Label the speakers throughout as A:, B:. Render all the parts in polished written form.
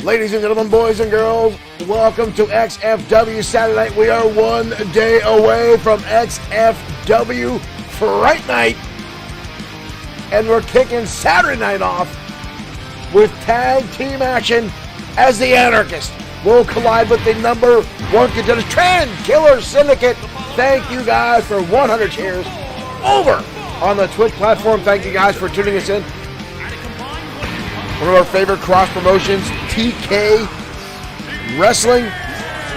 A: Ladies and gentlemen, boys and girls, welcome to XFW Saturday Night. We are 1 day away from XFW Fright Night. And we're kicking Saturday night off with tag team action as the Anarchist will collide with the number one contender, Trend Killer Syndicate. Thank you guys for 100 cheers over on the Twitch platform. Thank you guys for tuning us in. One of our favorite cross promotions, TK Wrestling.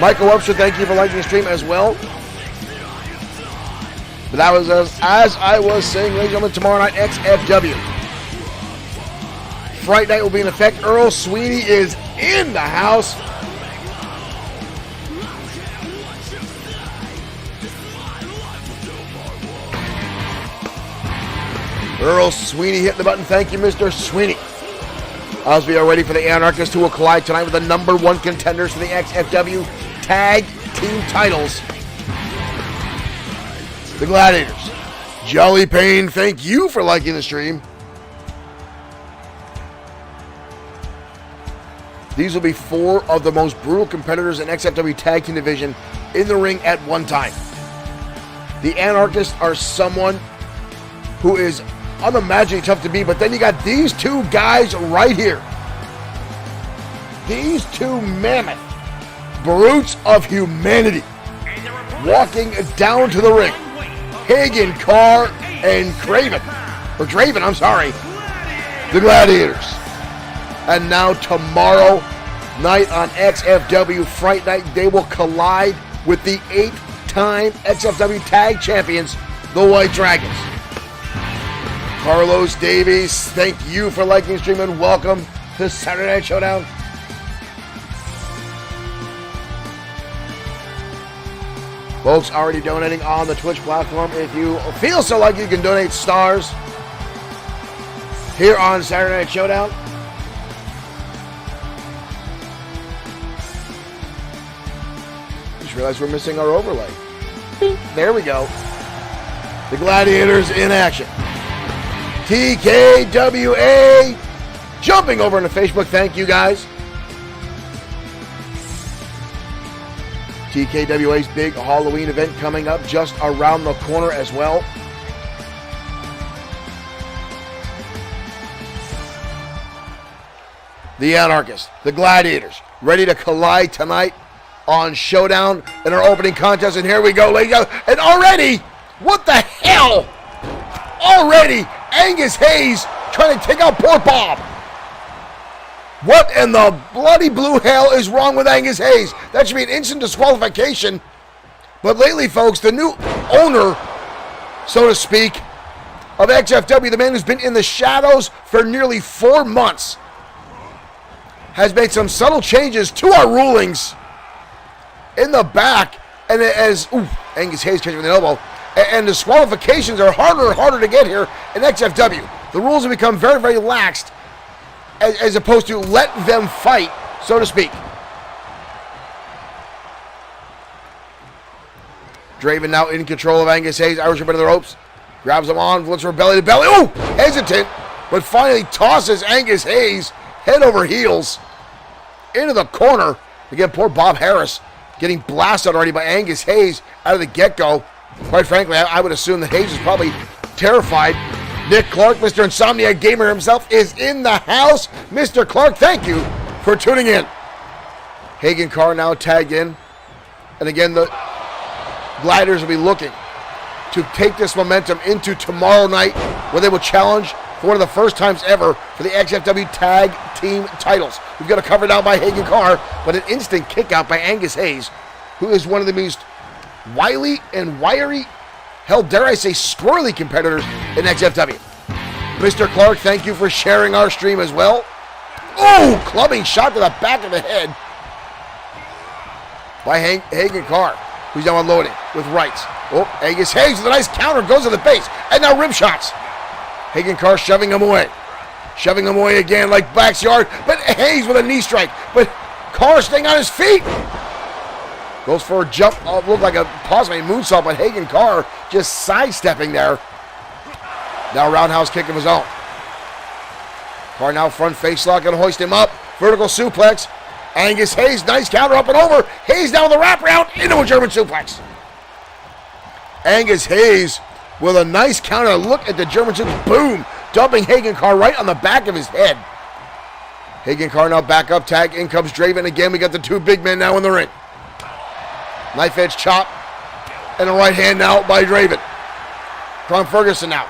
A: Michael Webster, thank you for liking the stream as well. But that was, as I was saying, ladies and gentlemen, tomorrow night, XFW Fright Night will be in effect. Earl Sweeney is in the house. Earl Sweeney hitting the button. Thank you, Mr. Sweeney. As we are ready for the Anarchists, who will collide tonight with the number one contenders for the XFW Tag Team titles, the Gladiators. Jolly Payne, thank you for liking the stream. These will be four of the most brutal competitors in XFW Tag Team division in the ring at one time. The Anarchists are someone who is unimaginably tough to beat, but then you got these two guys right here. These two mammoth brutes of humanity walking down to the ring. Hagen, Carr, and Draven, I'm sorry. The Gladiators. And now tomorrow night on XFW Fright Night, they will collide with the 8-time XFW Tag Champions, the White Dragons. Carlos Davies, thank you for liking the stream and welcome to Saturday Night Showdown. Folks already donating on the Twitch platform. If you feel so like you can donate stars here on Saturday Night Showdown. Just realized we're missing our overlay. There we go. The Gladiators in action. TKWA jumping over into Facebook. Thank you guys. TKWA's big Halloween event coming up just around the corner as well. The Anarchists, the Gladiators, ready to collide tonight on Showdown in our opening contest. And here we go, ladies and gentlemen. And already, what the hell? Already, Angus Hayes trying to take out poor Bob. What in the bloody blue hell is wrong with Angus Hayes? That should be an instant disqualification. But lately, folks, the new owner, so to speak, of XFW, the man who's been in the shadows for nearly 4 months, has made some subtle changes to our rulings in the back. And as Angus Hayes catching with an elbow. And disqualifications are harder and harder to get here in XFW. The rules have become very, very laxed as opposed to let them fight, so to speak. Draven now in control of Angus Hayes. Irish up into the ropes. Grabs him on, looks for belly to belly. Oh, hesitant, but finally tosses Angus Hayes head over heels into the corner. Again, poor Bob Harris getting blasted already by Angus Hayes out of the get-go. Quite frankly, I would assume that Hayes is probably terrified. Nick Clark, Mr. Insomniac Gamer himself, is in the house. Mr. Clark, thank you for tuning in. Hagen Carr now tagged in. And again, the Gliders will be looking to take this momentum into tomorrow night, where they will challenge for one of the first times ever for the XFW Tag Team titles. We've got a cover down by Hagen Carr, but an instant kick out by Angus Hayes, who is one of the most wily and wiry, hell, dare I say, squirrely competitors in XFW. Mr. Clark, thank you for sharing our stream as well. Oh, clubbing shot to the back of the head by Hagen Carr, who's now unloading with rights. Oh, Angus Hayes with a nice counter, goes to the base, and now rib shots. Hagen Carr shoving him away. Shoving him away again like backyard, but Hayes with a knee strike. But Carr staying on his feet. Goes for a jump, looked like a possibly a moonsault, but Hagen Carr just sidestepping there. Now roundhouse kick of his own. Carr now front face lock and hoist him up. Vertical suplex. Angus Hayes, nice counter up and over. Hayes down with a wraparound into a German suplex. Angus Hayes with a nice counter. Look at the German suplex. Boom. Dumping Hagen Carr right on the back of his head. Hagen Carr now back up. Tag. In comes Draven. Again, we got the two big men now in the ring. Knife edge chop. And a right hand now by Draven. Cron Ferguson now.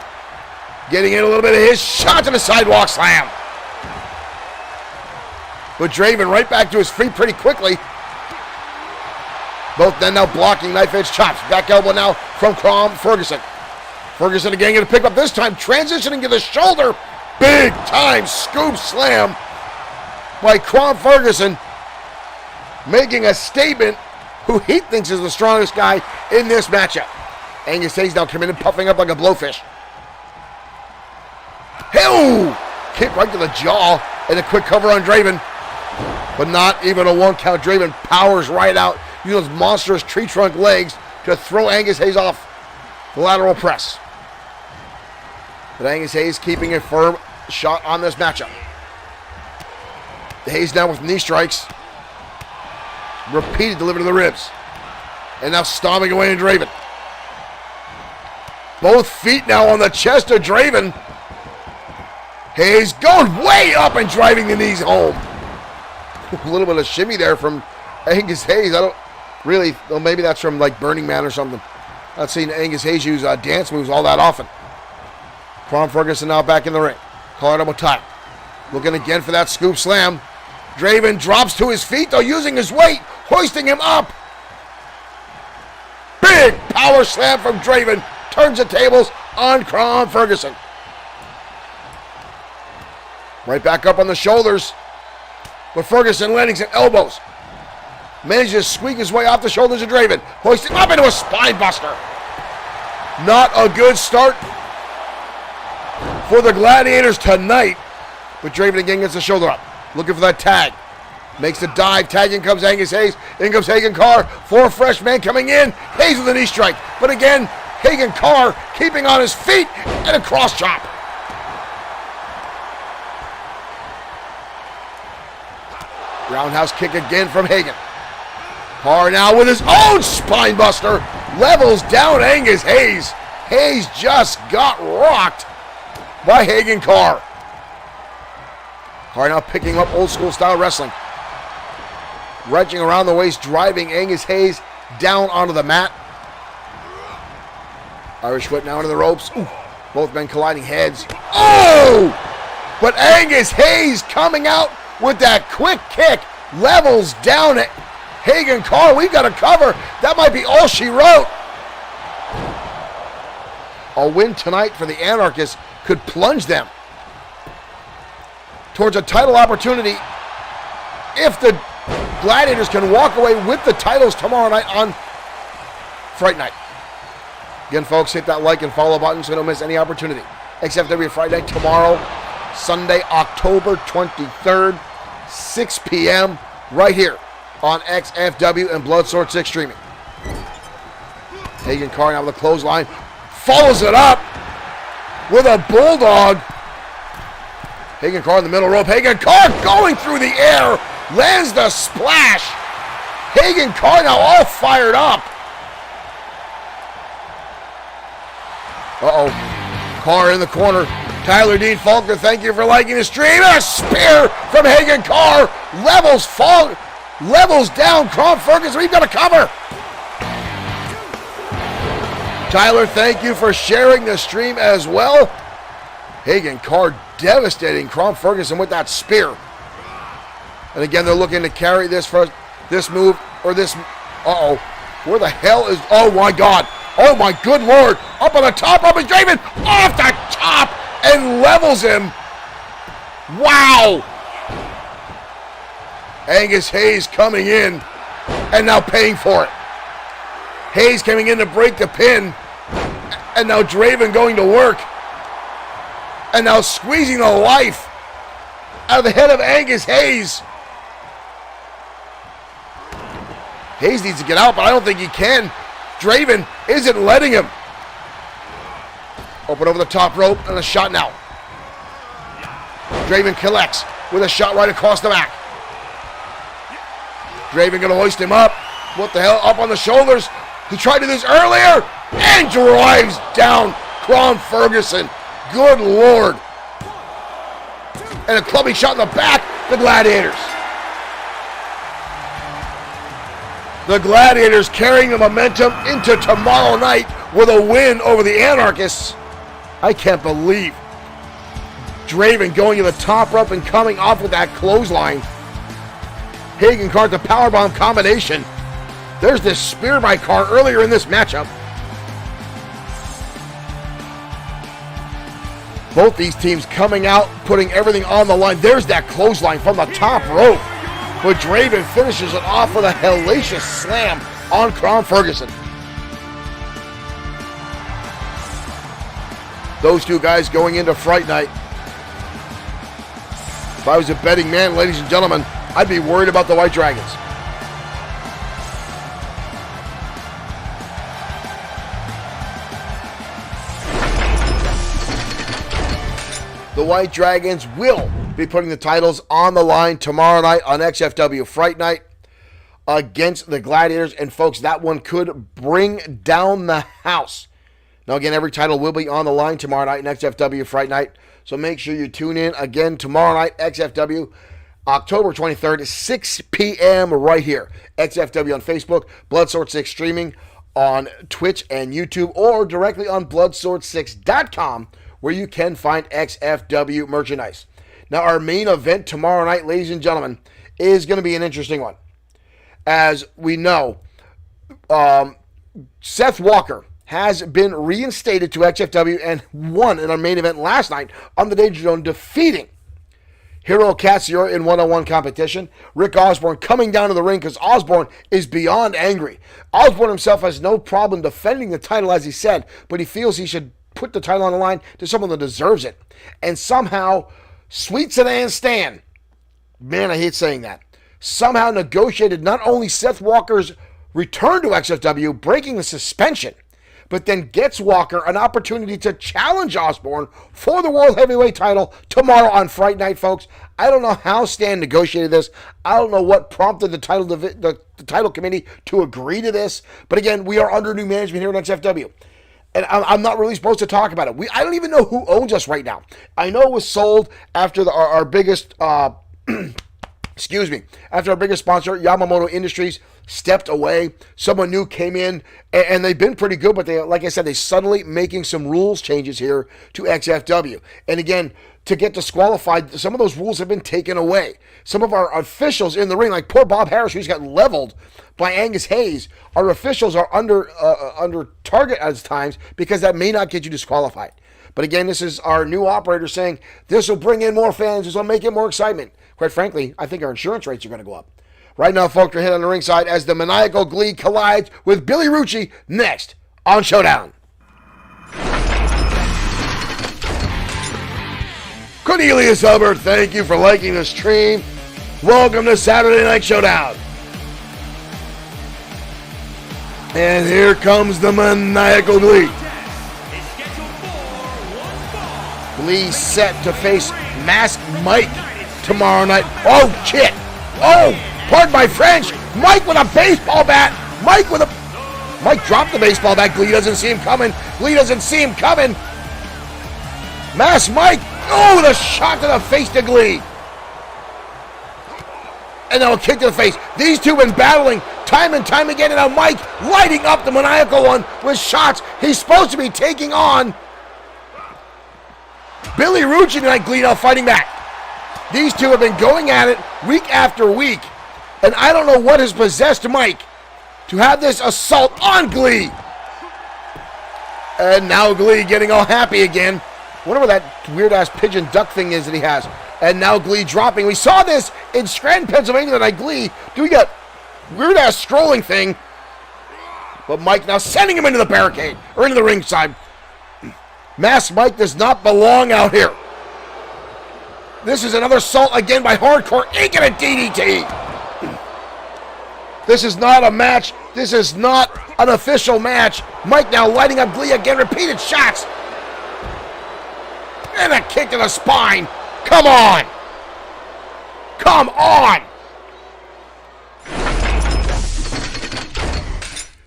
A: Getting in a little bit of his shot to the sidewalk slam. But Draven right back to his feet pretty quickly. Both then now blocking knife edge chops. Back elbow now from Cron Ferguson. Ferguson again going to pick up this time. Transitioning to the shoulder. Big time scoop slam by Cron Ferguson. Making a statement who he thinks is the strongest guy in this matchup. Angus Hayes now coming in puffing up like a blowfish. Hey! Kick right to the jaw and a quick cover on Draven. But not even a one count. Draven powers right out. Using those monstrous tree trunk legs to throw Angus Hayes off the lateral press. But Angus Hayes keeping a firm shot on this matchup. Hayes now with knee strikes. Repeated delivery to the ribs. And now stomping away in Draven. Both feet now on the chest of Draven. Hayes going way up and driving the knees home. A little bit of shimmy there from Angus Hayes. I don't really, well, maybe that's from like Burning Man or something. Not seen Angus Hayes use dance moves all that often. Cron Ferguson now back in the ring. Collar double tie. Looking again for that scoop slam. Draven drops to his feet though, using his weight, hoisting him up. Big power slam from Draven. Turns the tables on Cron Ferguson. Right back up on the shoulders. But Ferguson landing some elbows. Manages to squeak his way off the shoulders of Draven. Hoisting up into a spine buster. Not a good start for the Gladiators tonight. But Draven again gets the shoulder up. Looking for that tag. Makes the dive. Tag in comes Angus Hayes. In comes Hagen Carr. Four fresh men coming in. Hayes with a knee strike. But again, Hagen Carr keeping on his feet and a cross chop. Roundhouse kick again from Hagen. Carr now with his own spine buster. Levels down Angus Hayes. Hayes just got rocked by Hagen Carr. Carr now picking up old school style wrestling. Wrenching around the waist, driving Angus Hayes down onto the mat. Irish whip now into the ropes. Ooh, both men colliding heads. Oh! But Angus Hayes coming out with that quick kick. Levels down at Hagen Carr. We've got to cover. That might be all she wrote. A win tonight for the Anarchists could plunge them towards a title opportunity if the Gladiators can walk away with the titles tomorrow night on Fright Night. Again, folks, hit that like and follow button so you don't miss any opportunity. XFW Friday Night tomorrow, Sunday, October 23rd, 6 p.m. right here on XFW and Bloodsword6 Streaming. Hagen Carr now with a clothesline. Follows it up with a bulldog. Hagen Carr in the middle rope. Hagen Carr going through the air. Lands the splash. Hagen Carr now all fired up. Uh-oh. Carr in the corner. Tyler Dean Faulkner, thank you for liking the stream. A spear from Hagen Carr. Levels down Cron Ferguson. We've got to cover. Tyler, thank you for sharing the stream as well. Hagen Carr devastating Cron Ferguson with that spear. And again, they're looking to carry this for this move or this. Uh-oh. Where the hell is. Oh, my God. Oh, my good Lord. Up on the top. Up is Draven. Off the top. And levels him. Wow. Angus Hayes coming in. And now paying for it. Hayes coming in to break the pin. And now Draven going to work. And now squeezing the life out of the head of Angus Hayes. Hayes needs to get out, but I don't think he can. Draven isn't letting him. Open over the top rope and a shot now. Draven collects. with a shot right across the back. Draven going to hoist him up. What the hell? Up on the shoulders. He tried to do this earlier and drives down Crom Ferguson. Good Lord. And a clubbing shot in the back. The Gladiators. The Gladiators carrying the momentum into tomorrow night with a win over the Anarchists. I can't believe Draven going to the top rope and coming off with that clothesline. Hagen caught the powerbomb combination. There's this spear by Carr earlier in this matchup. Both these teams coming out, putting everything on the line. There's that clothesline from the top rope. But Draven finishes it off with a hellacious slam on Crom Ferguson. Those two guys going into Fright Night. If I was a betting man, ladies and gentlemen, I'd be worried about the White Dragons. The White Dragons will be putting the titles on the line tomorrow night on XFW Fright Night against the Gladiators. And folks, that one could bring down the house. Now again, every title will be on the line tomorrow night in XFW Fright Night. So make sure you tune in again tomorrow night, XFW, October 23rd, 6 p.m. right here. XFW on Facebook, Bloodsword6 Streaming on Twitch and YouTube, or directly on Bloodsword6.com, where you can find XFW merchandise. Now, our main event tomorrow night, ladies and gentlemen, is going to be an interesting one. As we know, Seth Walker has been reinstated to XFW and won in our main event last night on the Danger Zone, defeating Hiro Katsuyori in one-on-one competition. Rick Osborne coming down to the ring because Osborne is beyond angry. Osborne himself has no problem defending the title, as he said, but he feels he should put the title on the line to someone that deserves it. And somehow, Sweet Sedan Stan, man, I hate saying that, somehow negotiated not only Seth Walker's return to XFW, breaking the suspension, but then gets Walker an opportunity to challenge Osborne for the World Heavyweight title tomorrow on Fright Night, folks. I don't know how Stan negotiated this. I don't know what prompted the title committee to agree to this. But again, we are under new management here at XFW. And I'm not really supposed to talk about it. I don't even know who owns us right now. I know it was sold after our biggest, excuse me, after our biggest sponsor, Yamamoto Industries, stepped away. Someone new came in, and they've been pretty good, but they, like I said, they suddenly making some rules changes here to XFW. And again, to get disqualified, some of those rules have been taken away. Some of our officials in the ring, like poor Bob Harris, who's got leveled by Angus Hayes, our officials are under target at times because that may not get you disqualified. But again, this is our new operator saying this will bring in more fans, this will make it more excitement. Quite frankly, I think our insurance rates are going to go up. Right now, folks, we're hit on the ringside as the Maniacal Glee collides with Billy Rucci next on Showdown. Cornelius Albert, thank you for liking the stream. Welcome to Saturday Night Showdown. And here comes the Maniacal Glee. Glee set to face Mask Mike tomorrow night. Oh, shit. Oh, pardon my French. Mike with a baseball bat. Mike dropped the baseball bat. Glee doesn't see him coming. Mask Mike. Oh, the shot to the face to Glee. And now a kick to the face. These two have been battling time and time again. And now Mike lighting up the Maniacal one with shots. He's supposed to be taking on Billy Rucci tonight. Glee now fighting back. These two have been going at it week after week. And I don't know what has possessed Mike to have this assault on Glee. And now Glee getting all happy again. Wonder what that weird-ass pigeon duck thing is that he has. And now Glee dropping. We saw this in Scranton, Pennsylvania tonight. Glee doing that weird-ass strolling thing. But Mike now sending him into the barricade, or into the ringside. Masked Mike does not belong out here. This is another assault again by Hardcore. Ain't gonna DDT. This is not a match. This is not an official match. Mike now lighting up Glee again. Repeated shots. And a kick to the spine. Come on. Come on!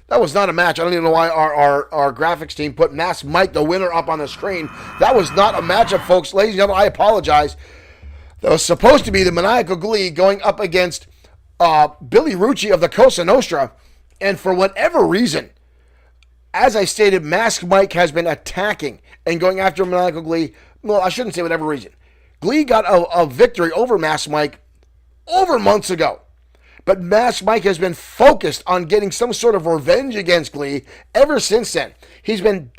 A: That was not a match. I don't even know why our graphics team put Masked Mike, the winner, up on the screen. That was not a matchup, folks. Ladies and gentlemen, I apologize. That was supposed to be the Maniacal Glee going up against Billy Rucci of the Cosa Nostra. And for whatever reason, as I stated, Masked Mike has been attacking and going after Maniacal Glee. Well, I shouldn't say whatever reason. Glee got a victory over Masked Mike over months ago. But Masked Mike has been focused on getting some sort of revenge against Glee ever since then. He's been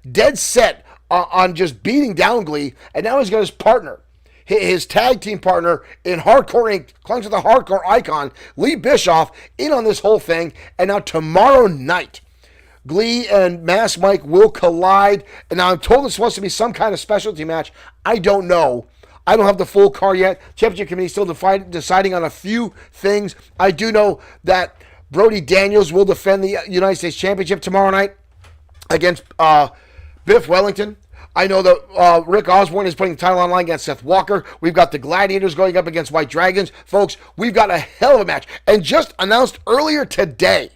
A: dead set on just beating down Glee, and now he's got his partner, his tag team partner in Hardcore Inc., clung to the Hardcore icon, Lee Bischoff, in on this whole thing. And now tomorrow night, Glee and Masked Mike will collide. And now I'm told it's supposed to be some kind of specialty match. I don't know. I don't have the full card yet. Championship Committee still deciding on a few things. I do know that Brody Daniels will defend the United States Championship tomorrow night against Biff Wellington. I know that Rick Osborne is putting the title online against Seth Walker. We've got the Gladiators going up against White Dragons. Folks, we've got a hell of a match. And just announced earlier today,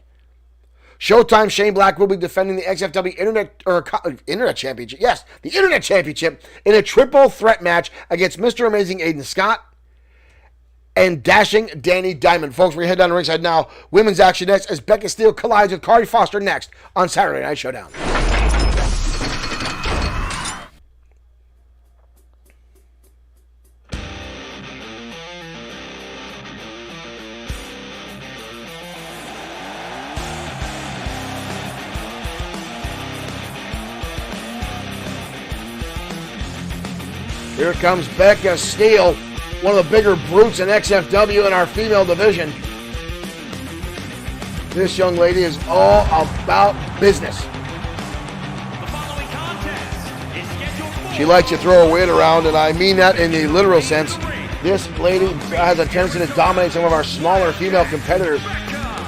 A: Showtime Shane Black will be defending the XFW Internet Championship. Yes, the Internet Championship in a triple threat match against Mr. Amazing Aiden Scott and Dashing Danny Diamond. Folks, we're going to head down to ringside now. Women's action next as Becca Steele collides with Kari Foster next on Saturday Night Showdown. Here comes Becca Steele, one of the bigger brutes in XFW in our female division. This young lady is all about business. She likes to throw her weight around, and I mean that in the literal sense. This lady has a tendency to dominate some of our smaller female competitors.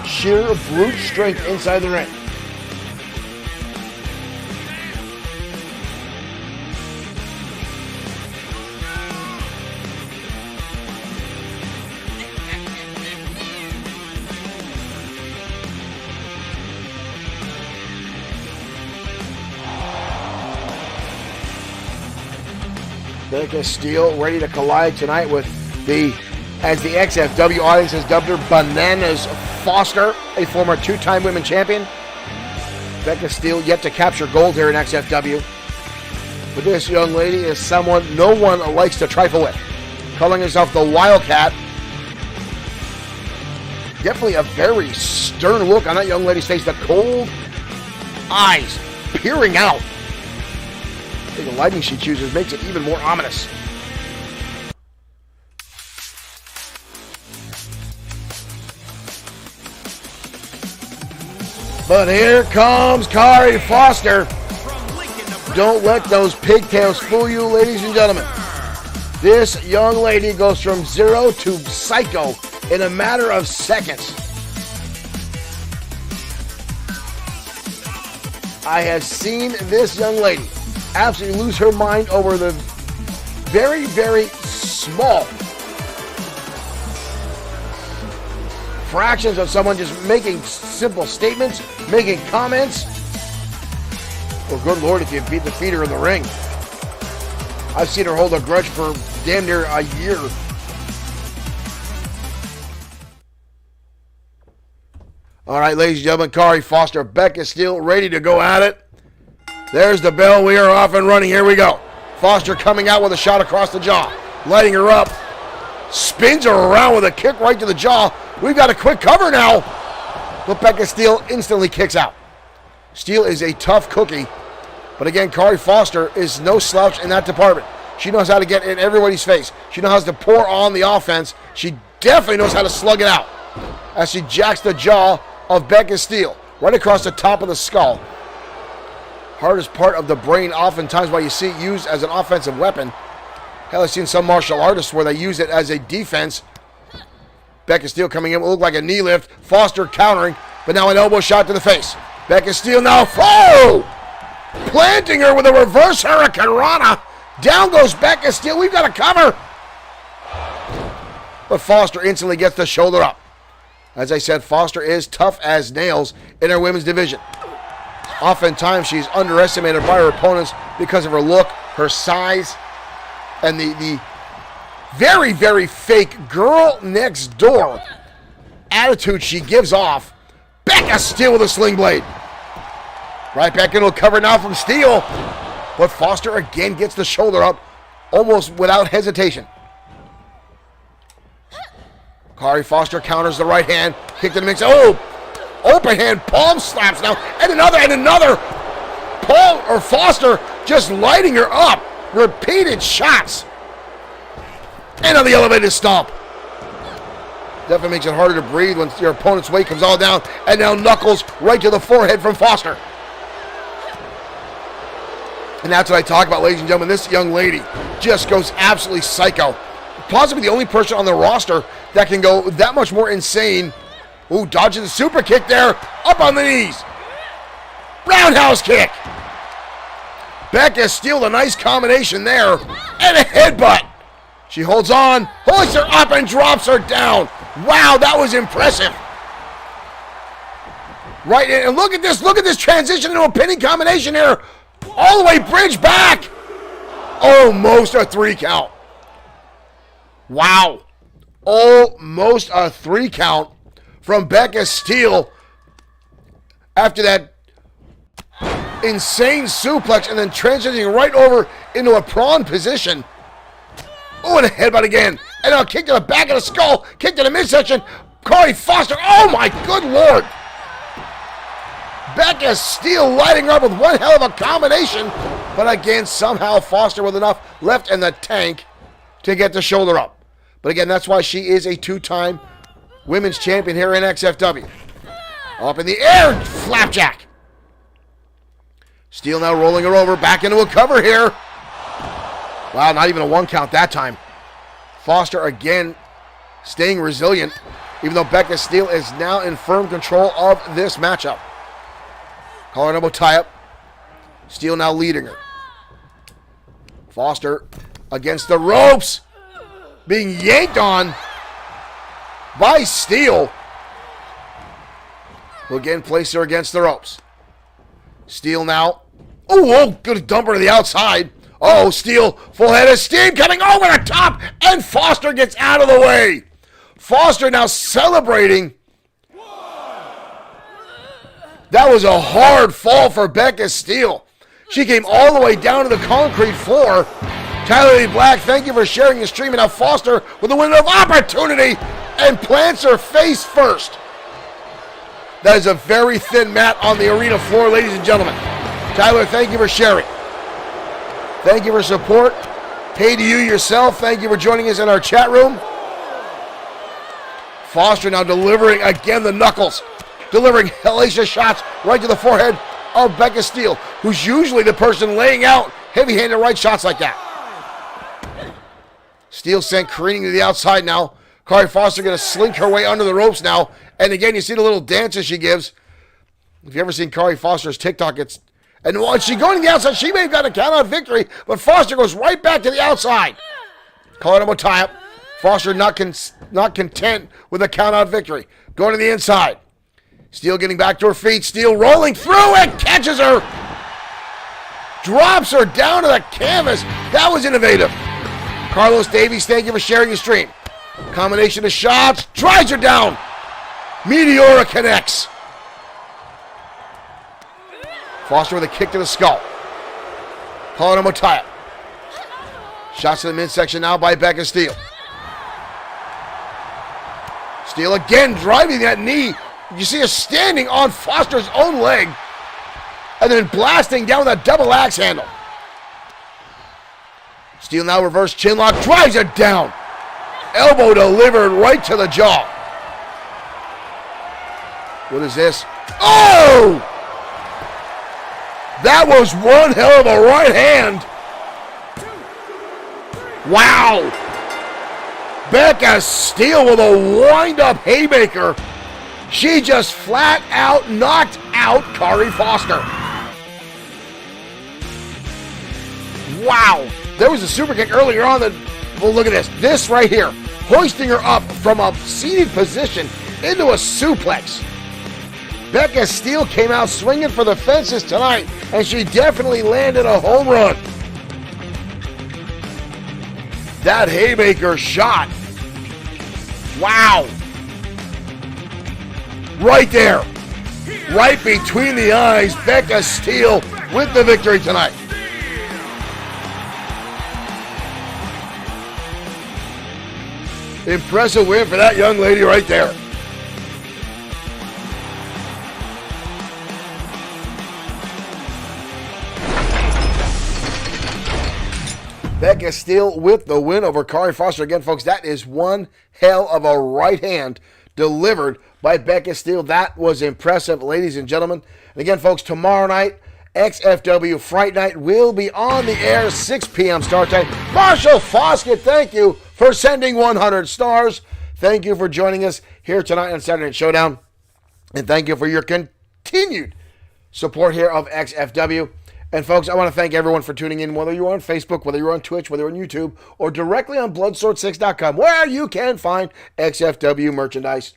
A: Sheer brute strength inside the ring. Becca Steele ready to collide tonight with as the XFW audience has dubbed her, Bananas Foster, a former two-time women's champion. Becca Steele yet to capture gold here in XFW. But this young lady is someone no one likes to trifle with. Calling herself the Wildcat. Definitely a very stern look on that young lady's face. The cold eyes peering out. The lighting she chooses makes it even more ominous. But here comes Kari Foster. Don't let those pigtails fool you, ladies and gentlemen. This young lady goes from zero to psycho in a matter of seconds. I have seen this young lady absolutely lose her mind over the very, very small fractions of someone just making simple statements, making comments. Well, good Lord, if you defeat her in the ring. I've seen her hold a grudge for damn near a year. All right, ladies and gentlemen, Kari Foster, Becca Steele ready to go at it. There's the bell. We are off and running. Here we go. Foster coming out with a shot across the jaw. Lighting her up. Spins her around with a kick right to the jaw. We've got a quick cover now. But Becca Steele instantly kicks out. Steele is a tough cookie. But again, Kari Foster is no slouch in that department. She knows how to get in everybody's face. She knows how to pour on the offense. She definitely knows how to slug it out as she jacks the jaw of Becca Steele right across the top of the skull. Hardest part of the brain, oftentimes why you see it used as an offensive weapon. Hell, I've seen some martial artists where they use it as a defense. Becca Steele coming in, will look like a knee lift. Foster countering, but now an elbow shot to the face. Becca Steele now, planting her with a reverse Hurricane Rana. Down goes Becca Steele. We've got a cover. but Foster instantly gets the shoulder up. As I said, Foster is tough as nails in her women's division. Oftentimes, she's underestimated by her opponents because of her look, her size, and the very, very fake girl next door attitude she gives off. Becca Steele with a sling blade. Right back into a cover now from Steele. But Foster again gets the shoulder up almost without hesitation. Kari Foster counters the right hand. Kick to the mix. Oh! Open hand palm slaps now. And another. Foster just lighting her up. Repeated shots. And on the elevated stomp. Definitely makes it harder to breathe when your opponent's weight comes all down. And now knuckles right to the forehead from Foster. And that's what I talk about, ladies and gentlemen. This young lady just goes absolutely psycho. Possibly the only person on the roster that can go that much more insane. Ooh, dodges the super kick there. Up on the knees. Roundhouse kick. Becca Steele, a nice combination there. And a headbutt. She holds on, hoists her up, and drops her down. Wow, that was impressive. Right, and look at this transition into a pinning combination here. All the way bridge back. Almost a 3 count. Wow. Almost a 3 count from Becca Steele after that insane suplex and then transitioning right over into a prawn position. Oh, and a headbutt again. And a kick to the back of the skull. Kick to the midsection. Kari Foster. Oh, my good Lord. Becca Steele lighting her up with one hell of a combination. But again, somehow Foster with enough left in the tank to get the shoulder up. But again, that's why she is a 2-time women's champion here in XFW. Up in the air, flapjack. Steele now rolling her over, back into a cover here. Wow, not even a 1 count that time. Foster again staying resilient, even though Becca Steele is now in firm control of this matchup. Collar and elbow tie-up. Steele now leading her. Foster against the ropes. Being yanked on by Steele. Will again place her against the ropes. Steele now. Oh, good dumper to the outside. Oh, Steele, full head of steam coming over the top, and Foster gets out of the way. Foster now celebrating. That was a hard fall for Becca Steele. She came all the way down to the concrete floor. Tyler Lee Black, thank you for sharing your stream. And now Foster with a window of opportunity and plants her face first. That is a very thin mat on the arena floor, ladies and gentlemen. Tyler, thank you for sharing. Thank you for support. Hey to you yourself. Thank you for joining us in our chat room. Foster now delivering again the knuckles. Delivering hellacious shots right to the forehead of Becca Steele, who's usually the person laying out heavy-handed right shots like that. Steele sent careening to the outside now. Kari Foster going to slink her way under the ropes now. And again, you see the little dances she gives. If you've ever seen Kari Foster's TikTok, and while she's going to the outside, she may have got a count-out victory, but Foster goes right back to the outside. Collar elbow tie-up. Foster not content with a count-out victory. Going to the inside. Steele getting back to her feet. Steele rolling through and catches her. Drops her down to the canvas. That was innovative. Carlos Davies, thank you for sharing your stream. Combination of shots. Drives her down. Meteora connects. Foster with a kick to the skull. Collar elbow tie-up. Shots to the midsection now by Becca Steele. Steele again driving that knee. You see her standing on Foster's own leg and then blasting down that double axe handle. Steele now reverse chin lock, drives it down. Elbow delivered right to the jaw. What is this? Oh! That was one hell of a right hand. Wow. Becca Steele with a wind-up haymaker. She just flat out knocked out Kari Foster. Wow. There was a super kick earlier on that, well, look at this. This right here. hoisting her up from a seated position into a suplex. Becca Steele came out swinging for the fences tonight, and she definitely landed a home run. That haymaker shot. Wow. Right there. Right between the eyes, Becca Steele with the victory tonight. Impressive win for that young lady right there. Becca Steele with the win over Kari Foster. Again, folks, that is one hell of a right hand delivered by Becca Steele. That was impressive, ladies and gentlemen. And again, folks, tomorrow night, XFW Fright Night will be on the air, 6 p.m. start time. Marshall Foskett, thank you for sending 100 stars. Thank you for joining us here tonight on Saturday Night Showdown. And thank you for your continued support here of XFW. And folks, I want to thank everyone for tuning in, whether you're on Facebook, whether you're on Twitch, whether you're on YouTube, or directly on Bloodsword6.com, where you can find XFW merchandise.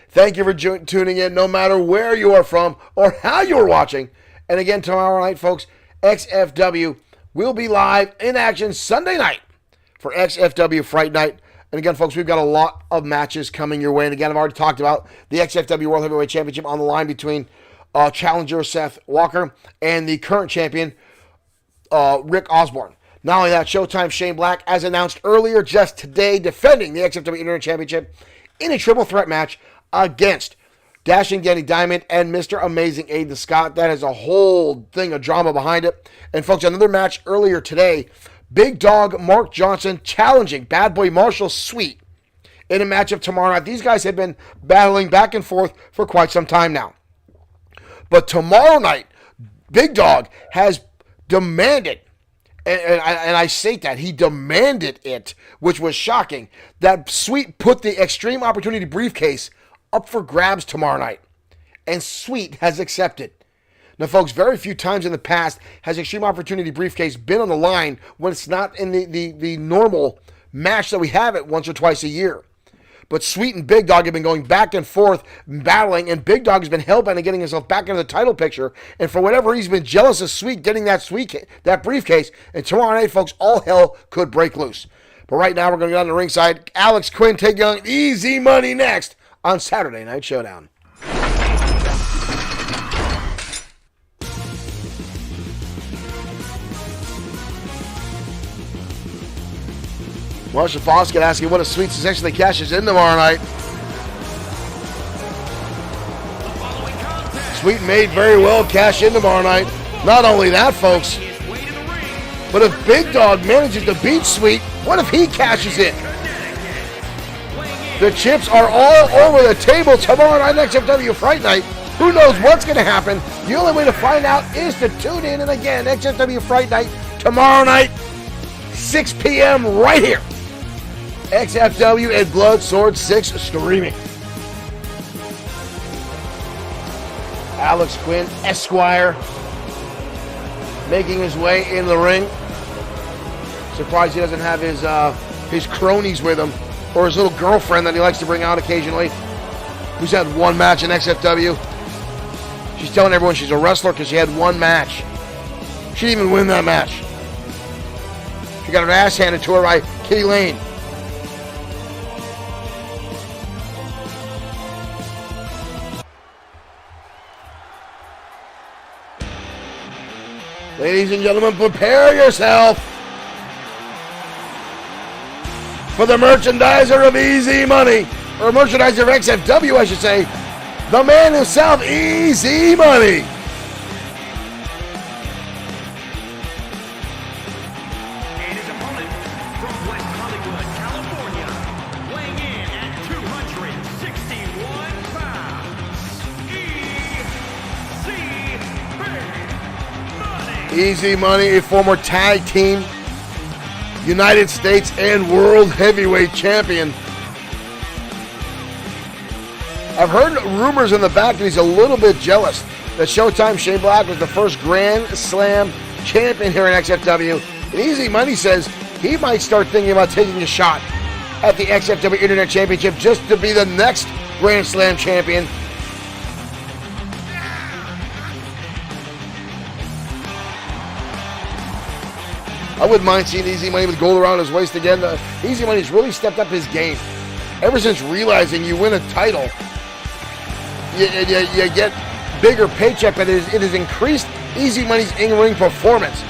A: Thank you for tuning in, no matter where you are from or how you're watching. And again, tomorrow night, folks, XFW will be live in action Sunday night for XFW Fright Night. And again, folks, we've got a lot of matches coming your way. And again, I've already talked about the XFW World Heavyweight Championship on the line between challenger Seth Walker and the current champion Rick Osborne. Not only that, Showtime Shane Black, as announced earlier just today, defending the XFW Internet Championship in a triple threat match against Dashing Danny Diamond and Mr. Amazing Aiden Scott. That is a whole thing of drama behind it. And folks, another match earlier today, Big Dog Mark Johnson challenging Bad Boy Marshall Sweet in a matchup tomorrow night. These guys have been battling back and forth for quite some time now. But tomorrow night, Big Dog has demanded, and I state that, he demanded it, which was shocking, that Sweet put the Extreme Opportunity briefcase up for grabs tomorrow night. And Sweet has accepted. Now, folks, very few times in the past has Extreme Opportunity briefcase been on the line when it's not in the normal match that we have it once or twice a year. But Sweet and Big Dog have been going back and forth, battling, and Big Dog has been hell-bent on getting himself back into the title picture. And for whatever reason, he's been jealous of Sweet getting that briefcase. And tomorrow night, folks, all hell could break loose. But right now, we're going to get on the ringside. Alex Quinn taking on Easy Money next on Saturday Night Showdown. Marshall Foskett asking what if Sweet essentially cashes in tomorrow night. Sweet may very well cash in tomorrow night. Not only that, folks, but if Big Dog manages to beat Sweet, what if he cashes in? The chips are all over the table tomorrow night, XFW Fright Night. Who knows what's going to happen? The only way to find out is to tune in. And again, XFW Fright Night tomorrow night, 6 p.m. right here. XFW and Bloodsword6 Streaming. Alex Quinn, Esquire, making his way in the ring. Surprised he doesn't have his cronies with him, or his little girlfriend that he likes to bring out occasionally, who's had one match in XFW. She's telling everyone she's a wrestler because she had one match. She didn't even win that match. She got her ass handed to her by Kitty Lane. Ladies and gentlemen, prepare yourself for the merchandiser of Easy Money, or merchandiser of XFW, I should say, the man himself, Easy Money.
B: And his opponent from West Hollywood, California, weighing in at 261 pounds,
A: Easy Money, a former tag team, United States and World Heavyweight Champion. I've heard rumors in the back that he's a little bit jealous that Showtime Shane Black was the first Grand Slam champion here in XFW. And Easy Money says he might start thinking about taking a shot at the XFW Internet Championship just to be the next Grand Slam champion. I wouldn't mind seeing Easy Money with gold around his waist again. Easy Money's really stepped up his game. Ever since realizing you win a title, you get bigger paycheck, but it has increased Easy Money's in-ring performance.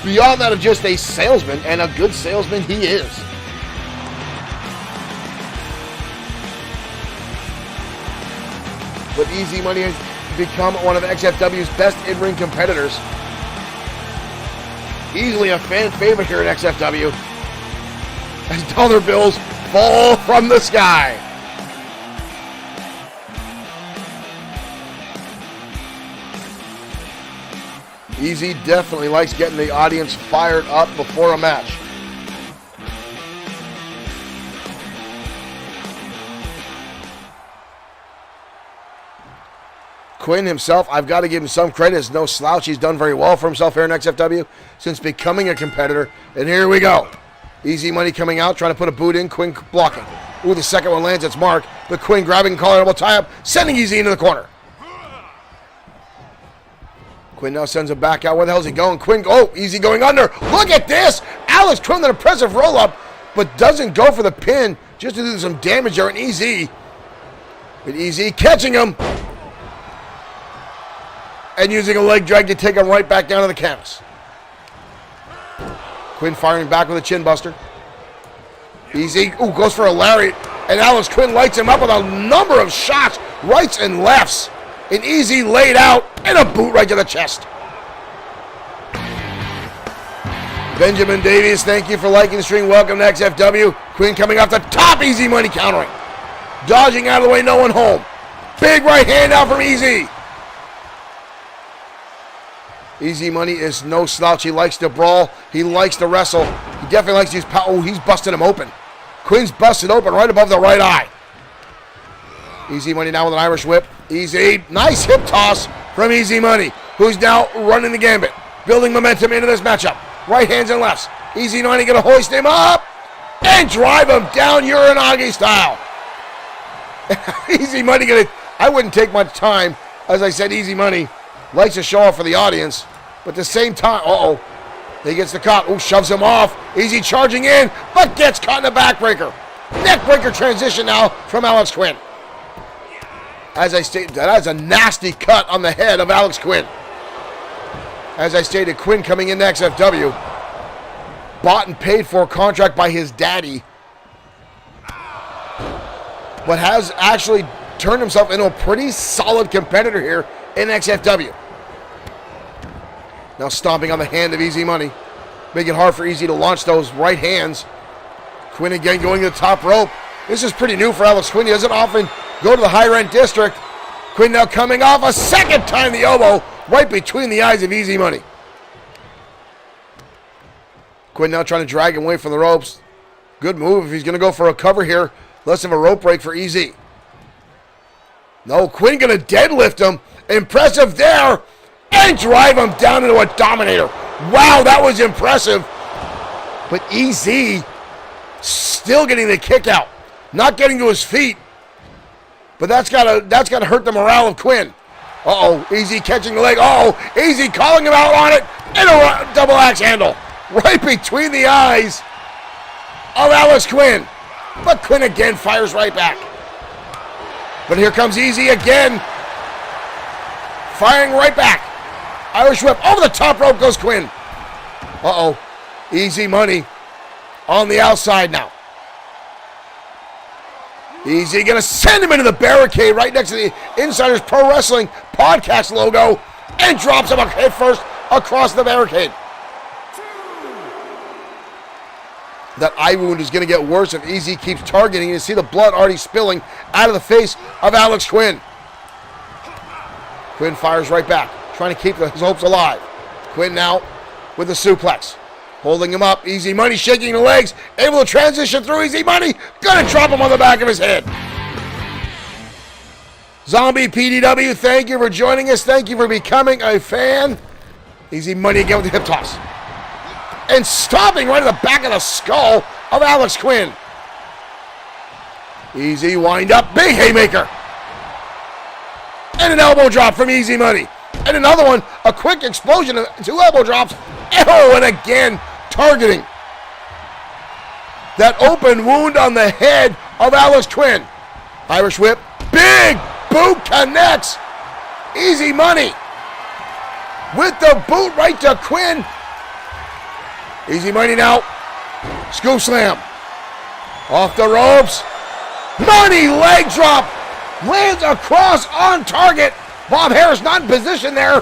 A: Beyond that of just a salesman, and a good salesman he is. But Easy Money has become one of XFW's best in-ring competitors. Easily a fan favorite here at XFW, as dollar bills fall from the sky. Easy definitely likes getting the audience fired up before a match. Quinn himself, I've got to give him some credit. It's no slouch. He's done very well for himself here in XFW since becoming a competitor. And here we go. Easy Money coming out, trying to put a boot in. Quinn blocking. Ooh, the second one lands its mark. But Quinn grabbing collar elbow tie-up, sending Easy into the corner. Quinn now sends him back out. Where the hell is he going? Quinn, oh, Easy going under. Look at this. Alex Quinn, an impressive roll-up, but doesn't go for the pin, just to do some damage there. And Easy, but Easy catching him. And using a leg drag to take him right back down to the canvas. Quinn firing back with a chin buster. Easy, ooh, goes for a lariat. And Alex Quinn lights him up with a number of shots, rights and lefts. And Easy laid out, and a boot right to the chest. Benjamin Davies, thank you for liking the stream. Welcome to XFW. Quinn coming off the top, Easy Money countering. Dodging out of the way, no one home. Big right hand out from Easy. Easy Money is no slouch. He likes to brawl. He likes to wrestle. He definitely likes to use power. Oh, he's busting him open. Quinn's busted open right above the right eye. Easy Money now with an Irish whip. Easy. Nice hip toss from Easy Money, who's now running the gambit. Building momentum into this matchup. Right hands and lefts. Easy Money going to hoist him up and drive him down Uranagi style. Easy Money going to... I wouldn't take much time. As I said, Easy Money likes to show off for the audience, but at the same time, he gets the caught. Oh, shoves him off. Easy charging in, but gets caught in the backbreaker. Neckbreaker transition now from Alex Quinn. As I stated, that is a nasty cut on the head of Alex Quinn. As I stated, Quinn coming into XFW, bought and paid for a contract by his daddy, but has actually turned himself into a pretty solid competitor here in XFW. Now stomping on the hand of Easy Money, making it hard for Easy to launch those right hands. Quinn again going to the top rope. This is pretty new for Alex Quinn. He doesn't often go to the high rent district. Quinn now coming off a second time the elbow right between the eyes of Easy Money. Quinn now trying to drag him away from the ropes. Good move if he's going to go for a cover here. Less of a rope break for Easy. No, Quinn going to deadlift him. Impressive there. And drive him down into a Dominator. Wow, that was impressive. But Easy still getting the kick out. Not getting to his feet. But that's gotta hurt the morale of Quinn. Easy catching the leg. Easy calling him out on it. And a double axe handle. Right between the eyes of Alex Quinn. But Quinn again fires right back. But here comes Easy again. Firing right back. Irish whip. Over the top rope goes Quinn. Easy Money on the outside now. Easy going to send him into the barricade right next to the Insiders Pro Wrestling podcast logo and drops him head first across the barricade. That eye wound is going to get worse if Easy keeps targeting. You see the blood already spilling out of the face of Alex Quinn. Quinn fires right back, trying to keep his hopes alive. Quinn now with the suplex. Holding him up. Easy Money shaking the legs. Able to transition through. Easy Money. Gonna drop him on the back of his head. Zombie PDW, thank you for joining us. Thank you for becoming a fan. Easy Money again with the hip toss. And stomping right in the back of the skull of Alex Quinn. Easy wind up, big haymaker. And an elbow drop from Easy Money. And another one, a quick explosion of 2 elbow drops. Oh, and again, targeting that open wound on the head of Alex Quinn. Irish whip, big boot connects. Easy Money with the boot right to Quinn. Easy Money now, scoop slam. Off the ropes. Money leg drop. Lands across on target. Bob Harris not in position there.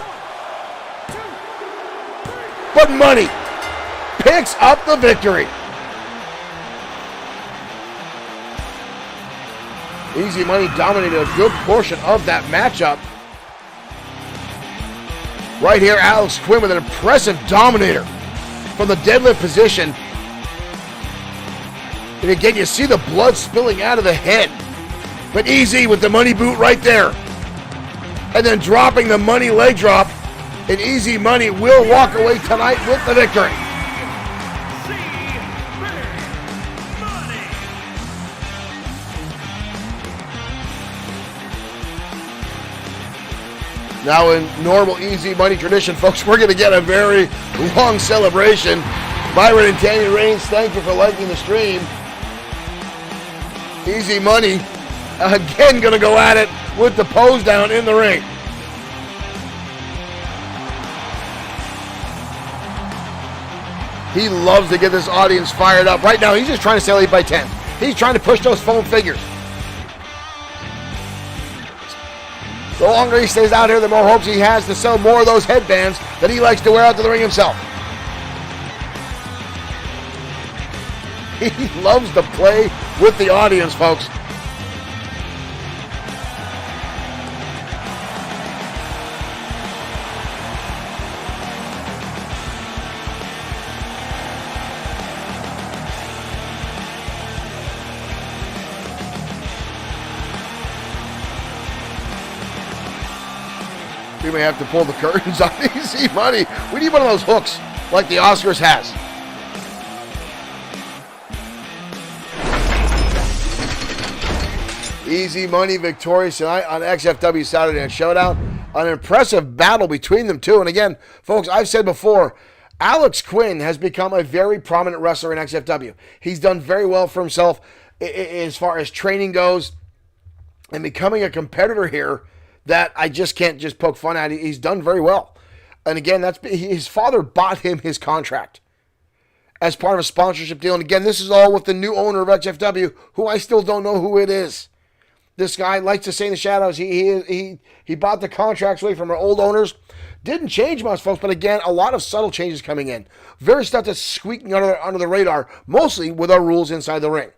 A: But Money picks up the victory. Easy Money dominated a good portion of that matchup. Right here, Alex Quinn with an impressive dominator from the deadlift position. And again, you see the blood spilling out of the head. But Easy with the Money boot right there. And then dropping the Money leg drop. And Easy Money will walk away tonight with the victory. Now in normal Easy Money tradition, folks, we're going to get a very long celebration. Byron and Tanya Reigns, thank you for liking the stream. Easy Money, again, going to go at it with the pose down in the ring. He loves to get this audience fired up. Right now, he's just trying to sell 8 by 10. He's trying to push those foam figures. The longer he stays out here, the more hopes he has to sell more of those headbands that he likes to wear out to the ring himself. He loves to play with the audience, folks. We may have to pull the curtains on Easy Money. We need one of those hooks like the Oscars has. Easy Money victorious tonight on XFW Saturday Night Showdown. An impressive battle between them two. And again, folks, I've said before, Alex Quinn has become a very prominent wrestler in XFW. He's done very well for himself as far as training goes and becoming a competitor here that I just can't just poke fun at. He's done very well. And again, that's his father bought him his contract as part of a sponsorship deal. And again, this is all with the new owner of XFW, who I still don't know who it is. This guy likes to stay in the shadows. He bought the contracts away from our old owners. Didn't change much, folks, but again, a lot of subtle changes coming in. Very stuff that's squeaking under the radar, mostly with our rules inside the ring.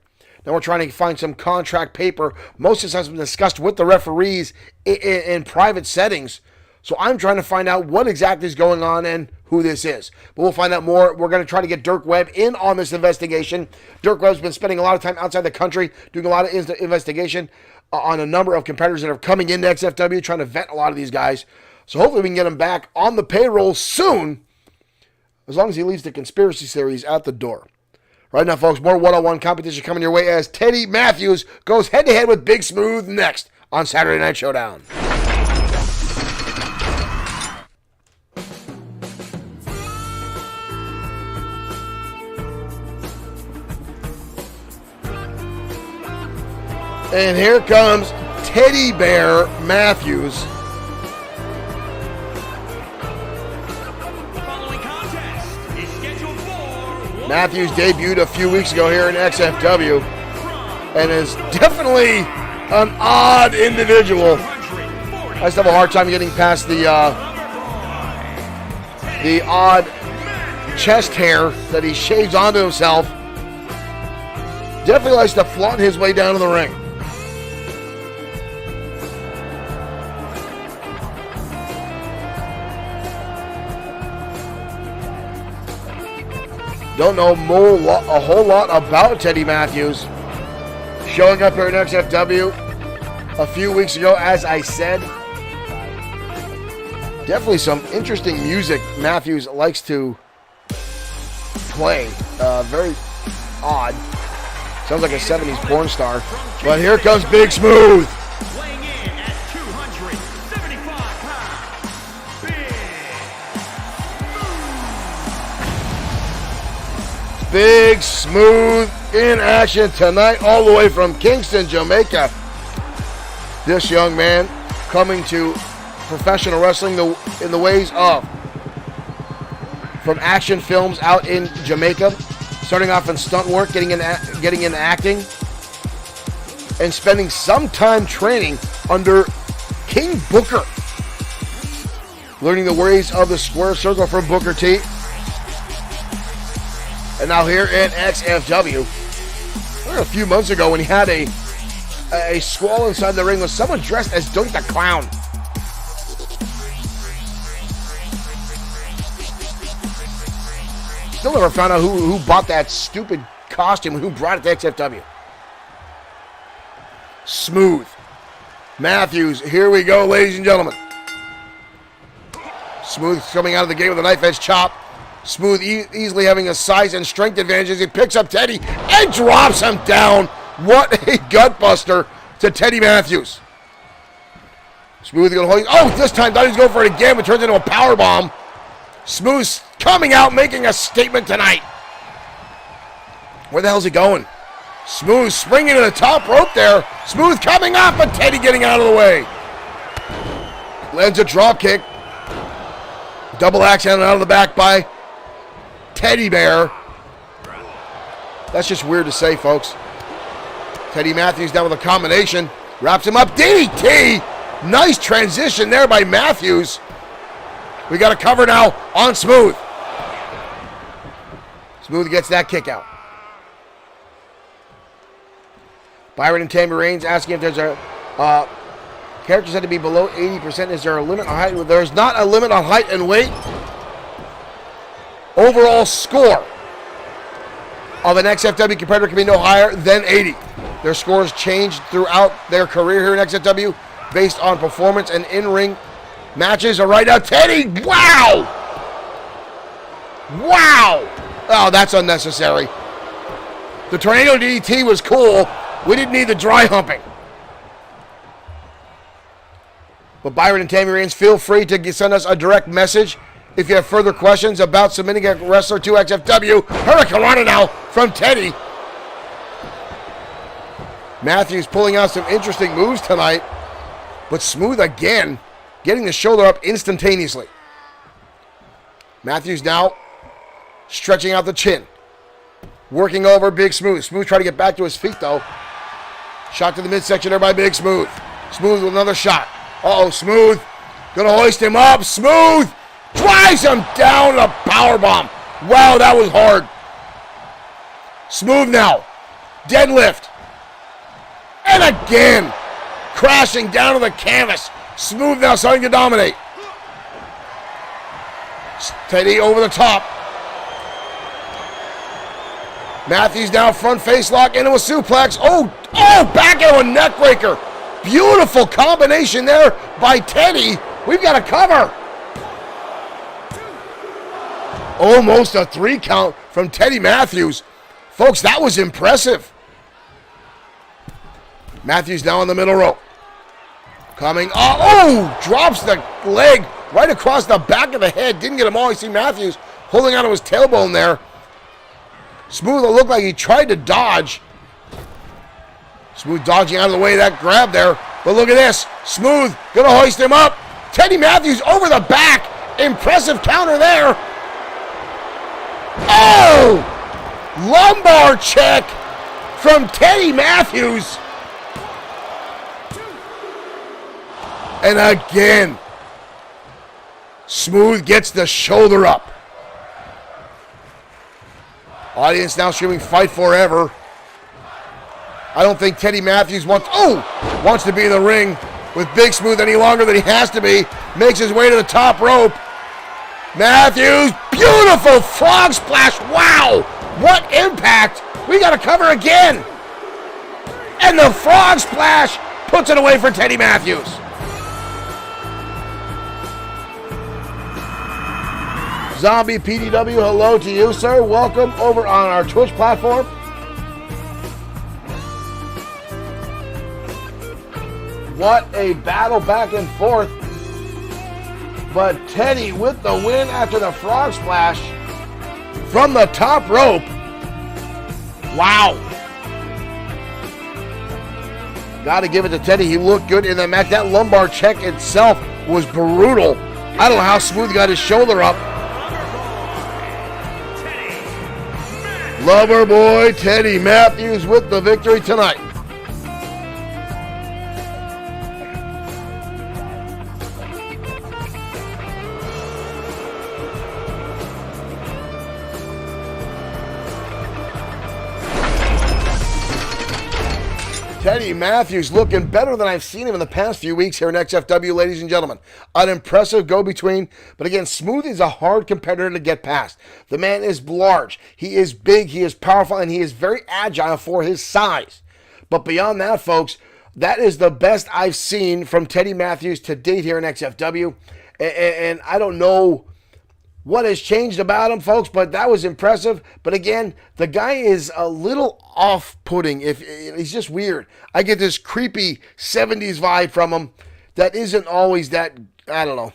A: Now we're trying to find some contract paper. Most of this has been discussed with the referees in private settings. So I'm trying to find out what exactly is going on and who this is. But we'll find out more. We're going to try to get Dirk Webb in on this investigation. Dirk Webb's been spending a lot of time outside the country doing a lot of investigation on a number of competitors that are coming into XFW, trying to vet a lot of these guys. So hopefully we can get him back on the payroll soon, as long as he leaves the conspiracy series at the door. Right now, folks, more one-on-one competition coming your way as Teddy Matthews goes head-to-head with Big Smooth next on Saturday Night Showdown. And here comes Teddy Bear Matthews. Matthews debuted a few weeks ago here in XFW and is definitely an odd individual. I just have a hard time getting past the odd chest hair that he shaves onto himself. Definitely likes to flaunt his way down to the ring. Don't know a whole lot about Teddy Matthews. Showing up here in XFW a few weeks ago, as I said. Definitely some interesting music Matthews likes to play. Very odd. Sounds like a 70s porn star. But here comes Big Smooth.
B: Weighing in at 275 pounds,
A: Big Smooth in action tonight, all the way from Kingston, Jamaica. This young man coming to professional wrestling in the ways of from action films out in Jamaica, starting off in stunt work, getting into acting, and spending some time training under King Booker, learning the ways of the square circle from Booker T. And now here at XFW, a few months ago when he had a squall inside the ring with someone dressed as Doink the Clown. Still never found out who bought that stupid costume and who brought it to XFW. Smooth. Matthews, here we go, ladies and gentlemen. Smooth coming out of the gate with a knife edge chop. Smooth easily having a size and strength advantage as he picks up Teddy and drops him down. What a gutbuster to Teddy Matthews. Smooth going to hold. Oh, this time thought he was going for it again, but turns into a power bomb. Smooth coming out, making a statement tonight. Where the hell's he going? Smooth springing to the top rope there. Smooth coming up, but Teddy getting out of the way. Lands a drop kick. Double axe handed out of the back by Teddy Bear. That's just weird to say, folks. Teddy Matthews down with a combination. Wraps him up. DDT. Nice transition there by Matthews. We got a cover now on Smooth. Smooth gets that kick out. Byron and Tammy Reigns asking if there's a characters had to be below 80%. Is there a limit on height? There's not a limit on height and weight. Overall score of an XFW competitor can be no higher than 80. Their scores changed throughout their career here in XFW based on performance and in-ring matches. Are right now, Teddy. Wow! Wow! Oh, that's unnecessary. The tornado DDT was cool. We didn't need the dry humping. But Byron and Tammy Reigns, feel free to send us a direct message if you have further questions about submitting a wrestler to XFW. Hurricane Rana now from Teddy. Matthews pulling out some interesting moves tonight, but Smooth again getting the shoulder up instantaneously. Matthews now stretching out the chin, working over Big Smooth. Smooth trying to get back to his feet though. Shot to the midsection there by Big Smooth. Smooth with another shot. Uh-oh, Smooth gonna hoist him up. Smooth drives him down, a powerbomb. Wow, that was hard. Smooth now, deadlift. And again, crashing down to the canvas. Smooth now starting to dominate. Teddy over the top. Matthews now front face lock into a suplex. Oh, back into a neck breaker. Beautiful combination there by Teddy. We've got a cover. Almost a 3 count from Teddy Matthews. Folks, that was impressive. Matthews now on the middle rope. Coming up. Drops the leg right across the back of the head. Didn't get him all. You see Matthews holding onto his tailbone there. Smooth, it looked like he tried to dodge. Smooth dodging out of the way of that grab there. But look at this. Smooth gonna hoist him up. Teddy Matthews over the back. Impressive counter there. Oh! Lumbar check from Teddy Matthews. And again, Smooth gets the shoulder up. Audience now screaming, fight forever. I don't think Teddy Matthews wants to be in the ring with Big Smooth any longer than he has to be. Makes his way to the top rope. Matthews, beautiful frog splash. Wow, what impact. We got to cover again. And the frog splash puts it away for Teddy Matthews. Zombie PDW, hello to you, sir. Welcome over on our Twitch platform. What a battle back and forth. But Teddy with the win after the frog splash from the top rope. Wow. Got to give it to Teddy. He looked good in the match. That lumbar check itself was brutal. I don't know how smooth he got his shoulder up. Lover boy Teddy Matthews with the victory tonight. Teddy Matthews looking better than I've seen him in the past few weeks here in XFW, ladies and gentlemen. An impressive go-between, but again, Smooth is a hard competitor to get past. The man is large, he is big, he is powerful, and he is very agile for his size. But beyond that, folks, that is the best I've seen from Teddy Matthews to date here in XFW. And I don't know what has changed about him, folks, but that was impressive. But again, the guy is a little off-putting. He's just weird. I get this creepy 70s vibe from him that isn't always that, I don't know.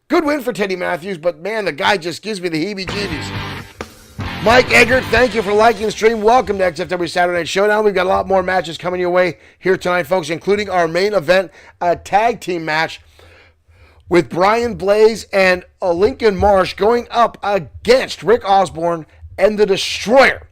A: Good win for Teddy Matthews, but man, the guy just gives me the heebie-jeebies. Mike Eggert, thank you for liking the stream. Welcome to XFW Saturday Night Showdown. We've got a lot more matches coming your way here tonight, folks, including our main event, a tag team match with Brian Blaze and Lincoln Marsh going up against Rick Osborne and the Destroyer.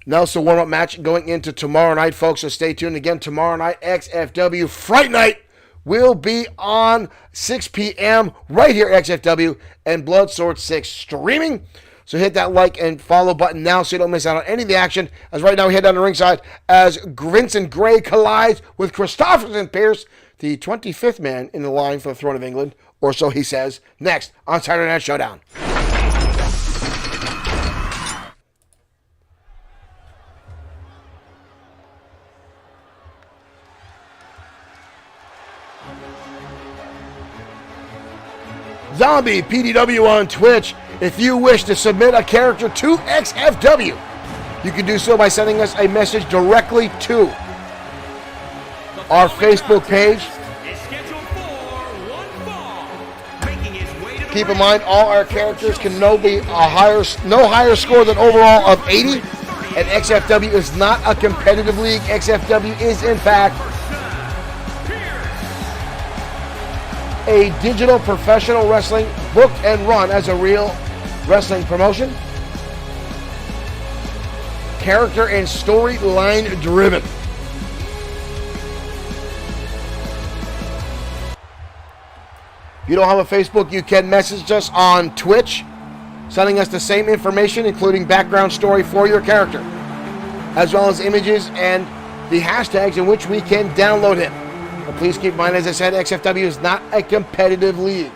A: Now it's a warm-up match going into tomorrow night, folks, so stay tuned. Again, tomorrow night, XFW Fright Night will be on 6 p.m. right here at XFW and Bloodsword6 Streaming. So hit that like and follow button now so you don't miss out on any of the action. As right now we head down to ringside as Vincent Gray collides with Christopherson Pierce, the 25th man in the line for the throne of England, or so he says, next on Saturday Night Showdown. Zombie PDW on Twitch. If you wish to submit a character to XFW, you can do so by sending us a message directly to our Facebook page. Keep in mind, all our characters can no higher score than overall of 80. And XFW is not a competitive league. XFW is, in fact, a digital professional wrestling booked and run as a real wrestling promotion. Character and storyline driven. If you don't have a Facebook, you can message us on Twitch, sending us the same information, including background story for your character, as well as images and the hashtags in which we can download him. But please keep in mind, as I said, XFW is not a competitive league.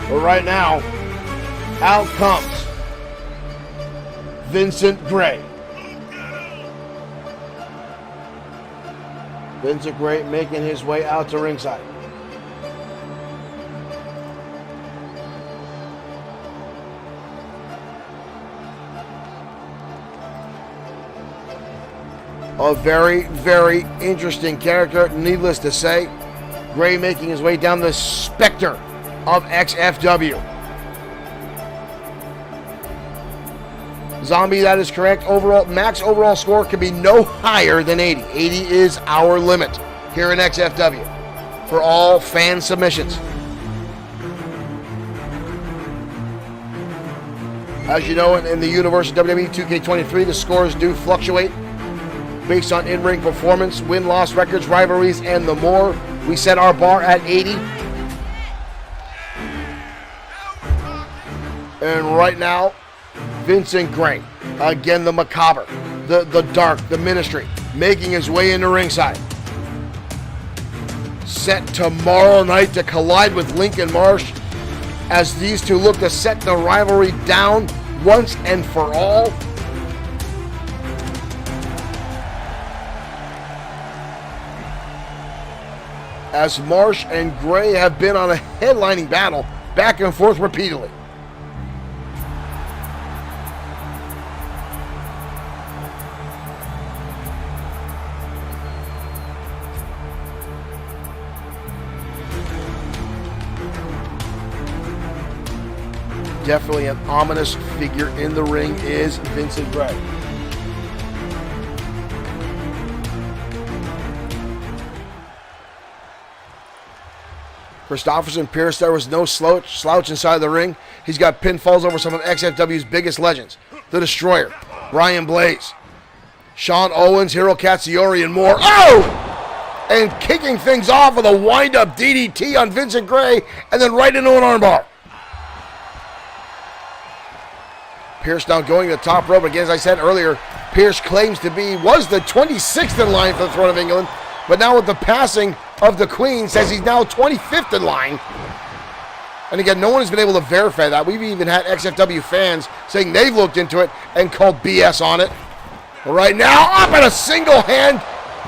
A: But right now, out comes Vincent Gray. Vincent Gray making his way out to ringside. A very, very interesting character, needless to say. Gray making his way down the specter of XFW. Zombie, that is correct. Max overall score can be no higher than 80. 80 is our limit here in XFW for all fan submissions. As you know, in the universe of WWE 2K23, the scores do fluctuate based on in-ring performance, win-loss records, rivalries, and the more. We set our bar at 80. And right now, Vincent Gray, again the macabre, the dark, the ministry, making his way into ringside. Set tomorrow night to collide with Lincoln Marsh as these two look to set the rivalry down once and for all. As Marsh and Gray have been on a headlining battle back and forth repeatedly. definitely an ominous figure in the ring is Vincent Gray. Christopherson Pierce, there was no slouch inside the ring. He's got pinfalls over some of XFW's biggest legends. The Destroyer, Brian Blaze, Sean Owens, Hiro Katsuyori, and more. Oh! And kicking things off with a wind-up DDT on Vincent Gray, and then right into an armbar. Pierce now going to the top rope. Again, as I said earlier, Pierce claims to was the 26th in line for the throne of England, but now with the passing of the Queen, says he's now 25th in line. And again, no one has been able to verify that. We've even had XFW fans saying they've looked into it and called BS on it. But right now, up in a single hand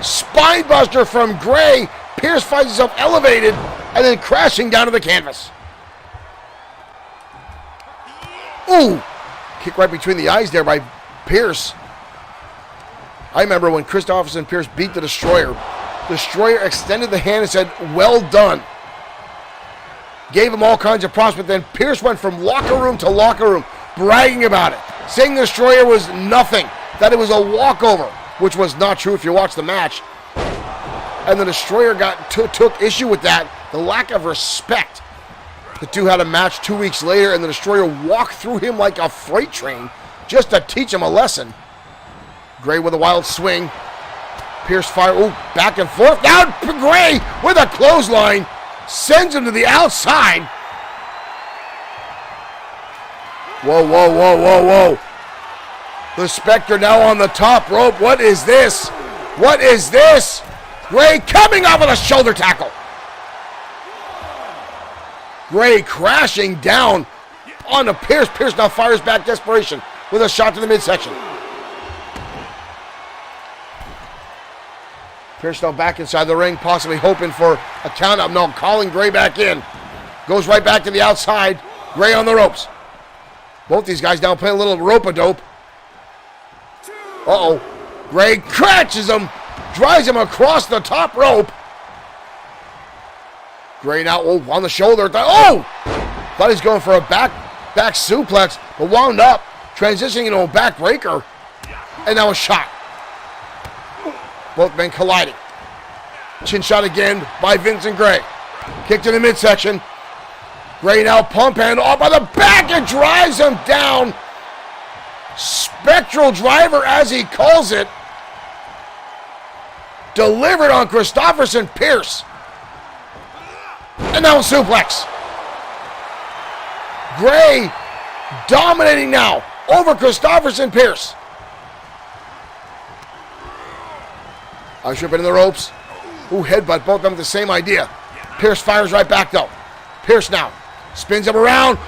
A: spine buster from Gray. Pierce finds himself elevated and then crashing down to the canvas. Ooh! Kick right between the eyes there by Pierce. I remember when Christopherson Pierce beat the Destroyer. Destroyer extended the hand and said, "Well done." Gave him all kinds of props, but then Pierce went from locker room to locker room, bragging about it, saying the Destroyer was nothing, that it was a walkover, which was not true if you watch the match. And the Destroyer took issue with that, the lack of respect. The two had a match 2 weeks later, and the Destroyer walked through him like a freight train just to teach him a lesson. Gray with a wild swing. Pierce fire, ooh, back and forth. Now Gray with a clothesline sends him to the outside. Whoa, whoa, whoa, whoa, whoa. The Spectre now on the top rope. What is this? What is this? Gray coming up with a shoulder tackle. Gray crashing down onto Pierce. Pierce now fires back desperation with a shot to the midsection. Pierce now back inside the ring, possibly hoping for a count up. No, calling Gray back in. Goes right back to the outside. Gray on the ropes. Both these guys now playing a little rope-a-dope. Uh-oh. Gray catches him, drives him across the top rope. Gray now on the shoulder. Oh! Thought he was going for a back suplex, but wound up transitioning into a backbreaker. And now a shot. Both men colliding. Chin shot again by Vincent Gray. Kick to the midsection. Gray now pump handle off by the back and drives him down. Spectral driver as he calls it. Delivered on Christopherson Pierce. And now a suplex. Gray dominating now over Christopherson Pierce. Usher up into the ropes. Ooh, headbutt, both of them with the same idea. Pierce fires right back though. Pierce now spins him around.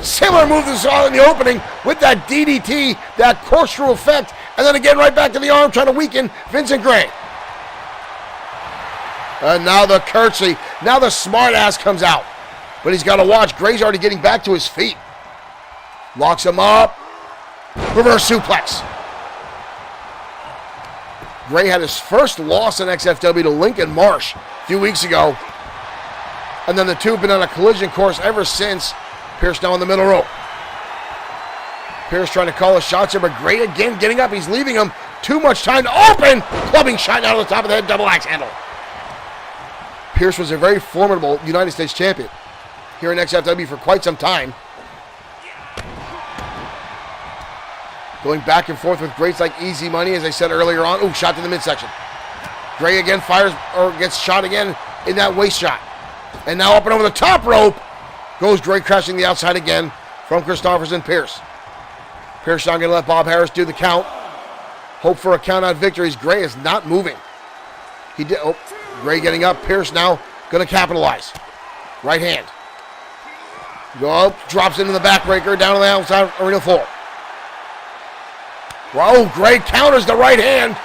A: Similar move to saw in the opening with that DDT, that corkscrew effect, and then again right back to the arm trying to weaken Vincent Gray. And now the curtsy. Now the smart ass comes out. But he's got to watch. Gray's already getting back to his feet. Locks him up. Reverse suplex. Gray had his first loss in XFW to Lincoln Marsh a few weeks ago. And then the two have been on a collision course ever since. Pierce now on the middle rope. Pierce trying to call his shots here, but Gray again getting up. He's leaving him too much time to open. Clubbing shot out of the top of the head, double axe handle. Pierce was a very formidable United States champion here in XFW for quite some time. Going back and forth with Gray's like easy money, as I said earlier on. Ooh, shot to the midsection. Gray again fires, or gets shot again in that waist shot. And now up and over the top rope goes Gray, crashing the outside again from Christopherson Pierce. Pierce not going to let Bob Harris do the count. Hope for a count out victories. Gray is not moving. He did. Oh, Gray getting up. Pierce now going to capitalize. Right hand. Go up, drops into the backbreaker down on the outside arena floor. Whoa, Gray counters the right hand.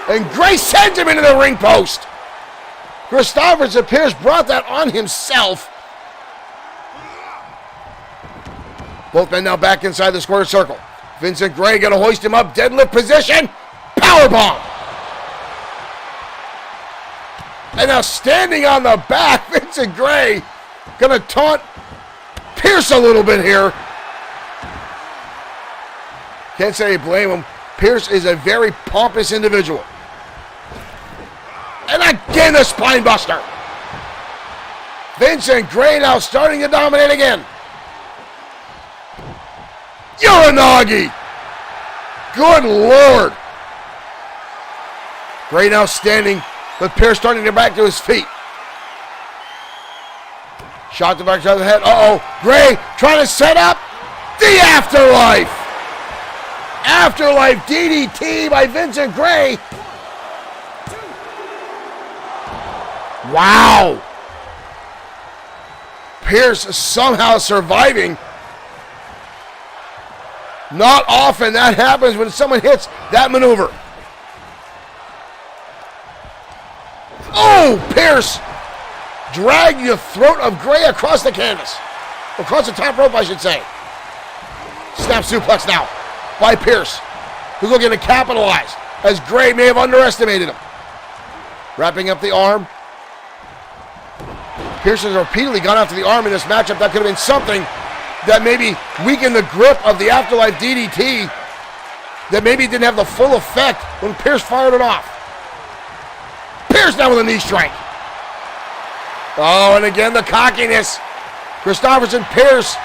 A: And Gray sends him into the ring post. Christopherson Pierce brought that on himself. Both men now back inside the square circle. Vincent Gray going to hoist him up. Deadlift position. Powerbomb. And now standing on the back, Vincent Gray going to taunt Pierce a little bit here. Can't say I blame him. Pierce is a very pompous individual. And again, a spine buster. Vincent Gray now starting to dominate again. Uranagi. Good Lord. Gray now standing, with Pierce starting to get back to his feet. Shot to the back side of the head. Gray trying to set up the Afterlife. Afterlife DDT by Vincent Gray. Wow. Pierce somehow surviving. Not often that happens when someone hits that maneuver. Oh, Pierce dragged the throat of Gray across the canvas. Across the top rope, I should say. Snap suplex now by Pierce, who's looking to capitalize, as Gray may have underestimated him. Wrapping up the arm. Pierce has repeatedly gone after the arm in this matchup. That could have been something that maybe weakened the grip of the Afterlife DDT, that maybe didn't have the full effect when Pierce fired it off. Pierce now with a knee strike. Oh, and again the cockiness. Christopherson, Pierce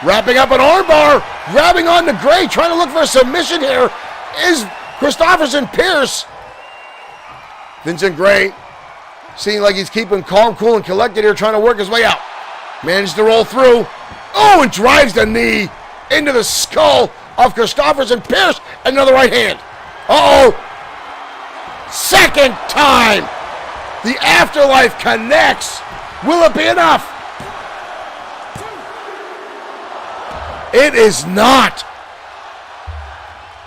A: wrapping up an armbar, grabbing on to Gray, trying to look for a submission here. Is Christopherson, Pierce. Vincent Gray seeing like he's keeping calm, cool, and collected here, trying to work his way out. Managed to roll through. Oh, and drives the knee into the skull of Christopherson, Pierce. Another right hand. Second time. The Afterlife connects. Will it be enough? It is not.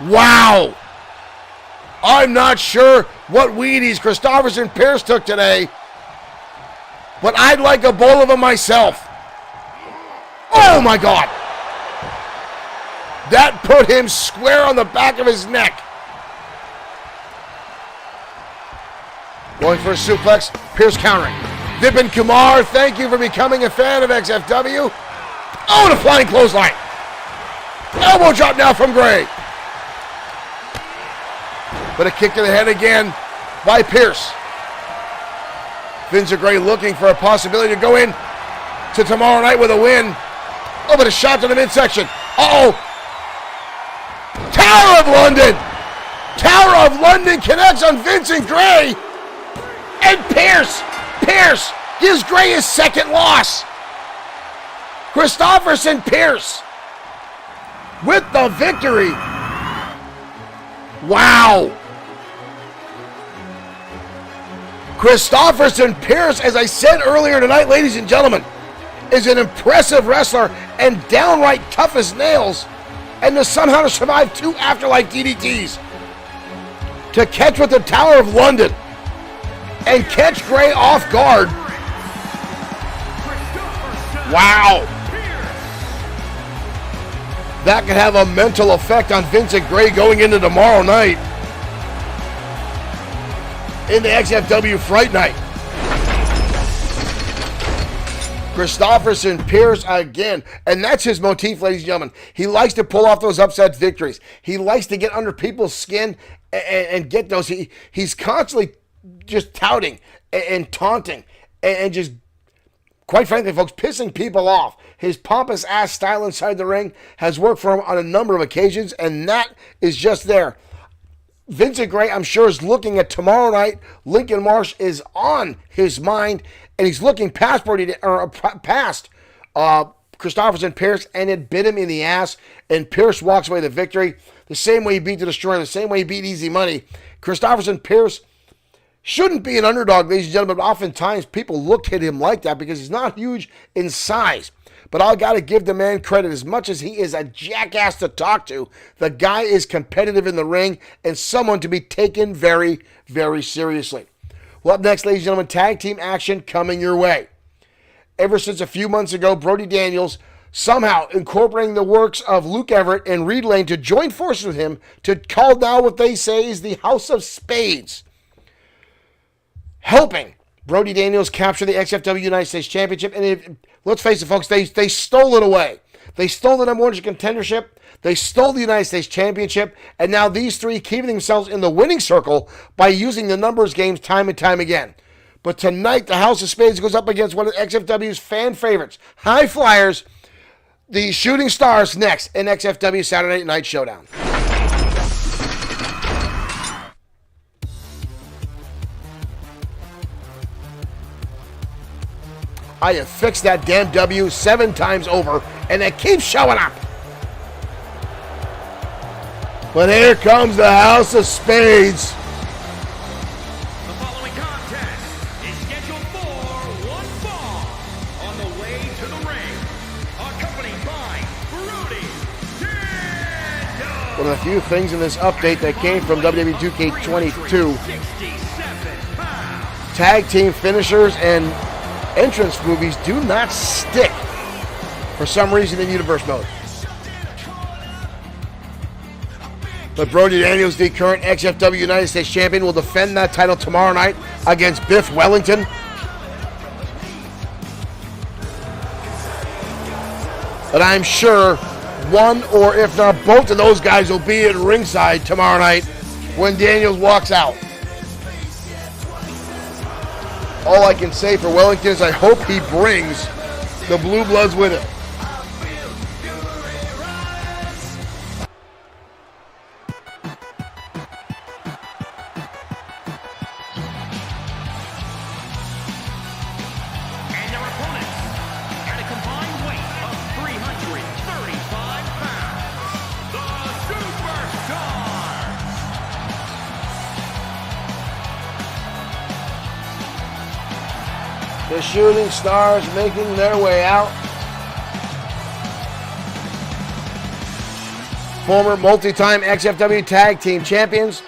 A: Wow. I'm not sure what Wheaties Christopherson Pierce took today, but I'd like a bowl of them myself. Oh my God. That put him square on the back of his neck. Going for a suplex, Pierce countering. Vipin Kumar, thank you for becoming a fan of XFW. Oh, and a flying clothesline. Elbow drop now from Gray. But a kick to the head again by Pierce. Vincent Gray looking for a possibility to go in to tomorrow night with a win. Oh, but a shot to the midsection. Tower of London. Tower of London connects on Vincent Gray. And Pierce gives Gray his second loss. Christopherson Pierce with the victory. Wow. Christopherson Pierce, as I said earlier tonight, ladies and gentlemen, is an impressive wrestler and downright tough as nails. And to somehow survive 2 Afterlife DDTs. To catch with the Tower of London and catch Gray off guard. Wow. That could have a mental effect on Vincent Gray going into tomorrow night. Into XFW Fright Night. Christopherson Pierce again. And that's his motif, ladies and gentlemen. He likes to pull off those upset victories. He likes to get under people's skin and get those. He's constantly just touting and taunting and just, quite frankly, folks, pissing people off. His pompous ass style inside the ring has worked for him on a number of occasions, and that is just there. Vincent Gray, I'm sure, is looking at tomorrow night. Lincoln Marsh is on his mind, and he's looking past Christopherson Pierce, and it bit him in the ass, and Pierce walks away with the victory. The same way he beat the Destroyer, the same way he beat Easy Money. Christopherson Pierce shouldn't be an underdog, ladies and gentlemen, but oftentimes people look at him like that because he's not huge in size. But I got to give the man credit. As much as he is a jackass to talk to, the guy is competitive in the ring and someone to be taken very, very seriously. Well, up next, ladies and gentlemen, tag team action coming your way. Ever since a few months ago, Brody Daniels somehow incorporating the works of Luke Everett and Reed Lane to join forces with him to call now what they say is the House of Spades, helping Brody Daniels capture the XFW United States Championship. And let's face it, folks, they stole it away. They stole the number 1 contendership. They stole the United States Championship. And now these three keeping themselves in the winning circle by using the numbers games time and time again. But tonight, the House of Spades goes up against one of XFW's fan favorites, High Flyers, the Shooting Stars, next in XFW Saturday Night Showdown. I have fixed that damn W 7 times over, and it keeps showing up. But here comes the House of Spades.
B: The following contest is scheduled for one fall on the way to the ring, accompanied by Brody Daniels.
A: One of the few things in this update that came from WWE 2K22,
B: 67 pounds.
A: tag team finishers and entrance movies do not stick for some reason in Universe mode. But Brody Daniels, the current XFW United States Champion, will defend that title tomorrow night against Biff Wellington. But I'm sure one or if not both of those guys will be at ringside tomorrow night when Daniels walks out. All I can say for Wellington is I hope he brings the Blue Bloods with him.
B: And their opponents, at a combined weight of 335 pounds, the Superstars.
A: The Shooting Stars making their way out. Former multi-time XFW Tag Team Champions.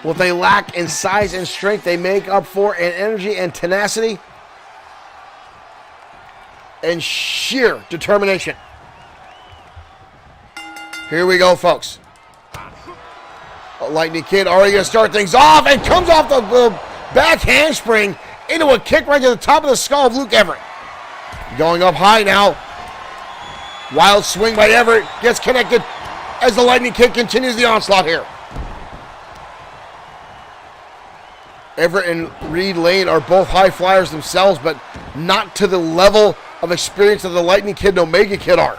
A: What they lack in size and strength, they make up for in energy and tenacity and sheer determination. Here we go, folks. Lightning Kid already going to start things off and comes off the back handspring into a kick right to the top of the skull of Luke Everett. Going up high now. Wild swing by Everett. Gets connected as the Lightning Kid continues the onslaught here. Everett and Reed Lane are both high flyers themselves, but not to the level of experience that the Lightning Kid and Omega Kid are.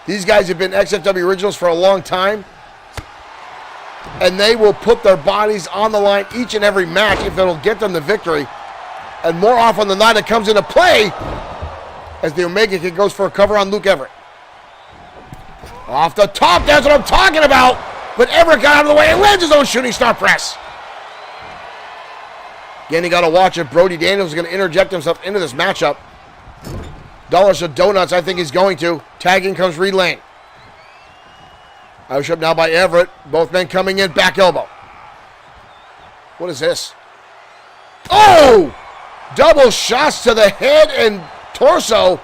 A: These guys have been XFW originals for a long time, and they will put their bodies on the line each and every match if it'll get them the victory. And more often than not, it comes into play as the Omega Kid goes for a cover on Luke Everett. Off the top, that's what I'm talking about. But Everett got out of the way and lands his own Shooting Star Press. Again, you got to watch if Brody Daniels is going to interject himself into this matchup. Dollars of Donuts, I think he's going to. Tagging comes Reed Lane. Irish up now by Everett. Both men coming in, back elbow. What is this? Oh! Double shots to the head and torso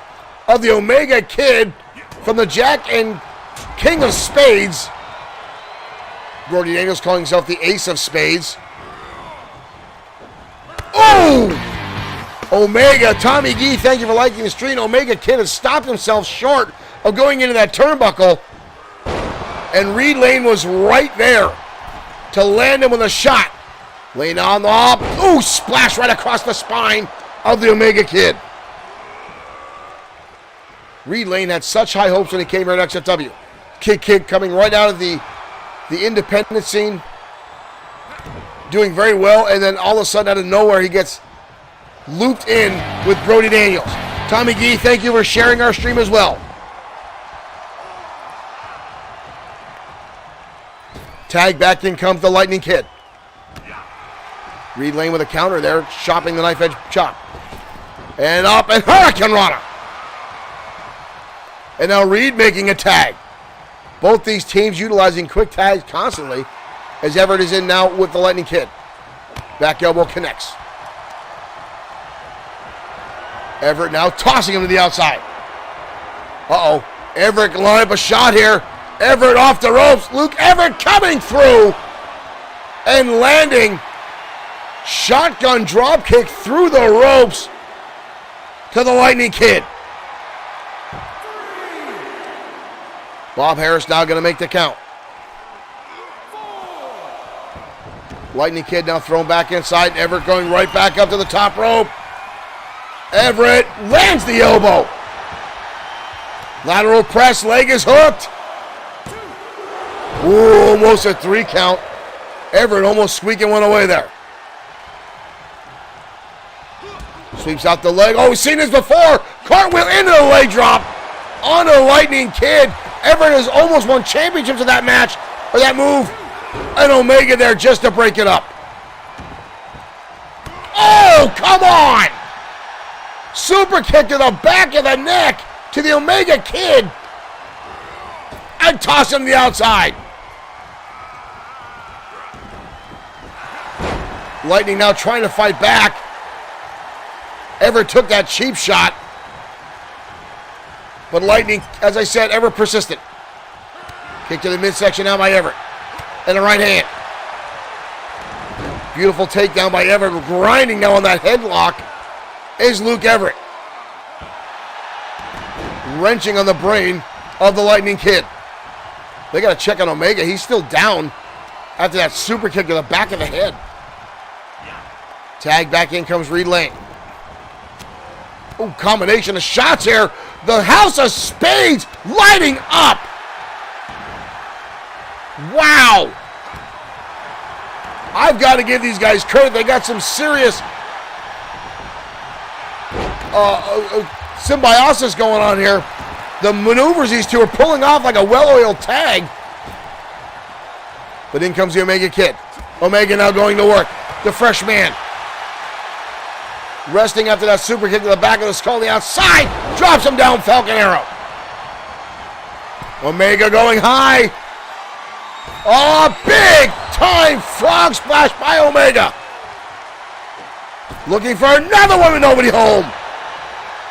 A: of the Omega Kid from the Jack and King of Spades. Brody Daniels calling himself the Ace of Spades. Oh! Omega, Tommy Gee, thank you for liking the stream. Omega Kid has stopped himself short of going into that turnbuckle. And Reed Lane was right there to land him with a shot. Lane on the hop. Ooh, splash right across the spine of the Omega Kid. Reed Lane had such high hopes when he came here at XFW. Kid coming right out of the independent scene. Doing very well, and then all of a sudden out of nowhere he gets looped in with Brody Daniels. Tommy Gee, thank you for sharing our stream as well. Tag back in comes the Lightning Kid. Reed Lane with a counter there, chopping the knife edge chop. And up and Hurricane Rana. And now Reed making a tag. Both these teams utilizing quick tags constantly as Everett is in now with the Lightning Kid. Back elbow connects. Everett now tossing him to the outside. Uh-oh. Everett can line up a shot here. Everett off the ropes. Luke Everett coming through and landing. Shotgun drop kick through the ropes to the Lightning Kid. Bob Harris now going to make the count. Lightning Kid now thrown back inside. Everett going right back up to the top rope. Everett lands the elbow. Lateral press, leg is hooked. Ooh, almost a 3 count. Everett almost squeaking one away there. Sweeps out the leg. Oh, we've seen this before. Cartwheel into the leg drop. On the Lightning Kid. Everett has almost won championships in that match, or that move. And Omega there just to break it up. Oh, come on! Super kick to the back of the neck to the Omega Kid. And toss him to the outside. Lightning now trying to fight back. Everett took that cheap shot. But Lightning, as I said, ever persistent. Kick to the midsection now by Everett. And a right hand. Beautiful takedown by Everett. Grinding now on that headlock is Luke Everett. Wrenching on the brain of the Lightning Kid. They got to check on Omega. He's still down after that super kick to the back of the head. Tag back in comes Reed Lane. Oh, combination of shots here. The House of Spades lighting up. Wow. I've got to give these guys credit. They got some serious symbiosis going on here. The maneuvers these two are pulling off like a well-oiled tag. But in comes the Omega Kid. Omega now going to work. The fresh man. Resting after that super kick to the back of the skull on the outside. Drops him down, Falcon Arrow. Omega going high. Oh, big time frog splash by Omega. Looking for another one with nobody home.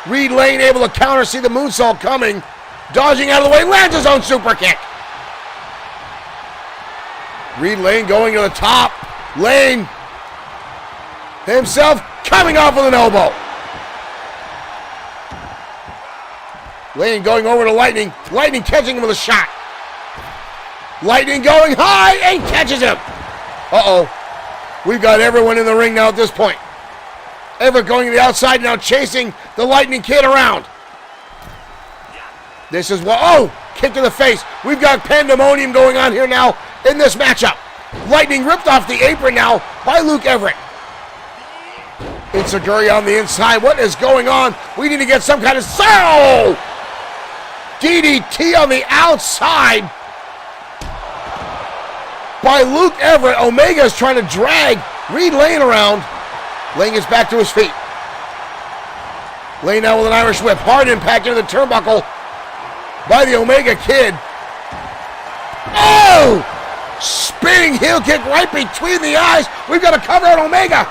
A: Reed Lane able to counter, see the moonsault coming. Dodging out of the way, lands his own super kick. Reed Lane going to the top. Lane himself coming off with an elbow. Lane going over to Lightning. Lightning catching him with a shot. Lightning going high and catches him. Uh-oh. We've got everyone in the ring now at this point. Everett going to the outside now, chasing the Lightning Kid around. This is what, oh, kick to the face. We've got pandemonium going on here now in this matchup. Lightning ripped off the apron now by Luke Everett. Enziguri on the inside. What is going on? We need to get some kind of... Oh! DDT on the outside by Luke Everett. Omega is trying to drag Reed Lane around. Lane gets back to his feet. Lane now with an Irish whip. Hard impact into the turnbuckle by the Omega Kid. Oh! Spinning heel kick right between the eyes. We've got to cover on Omega.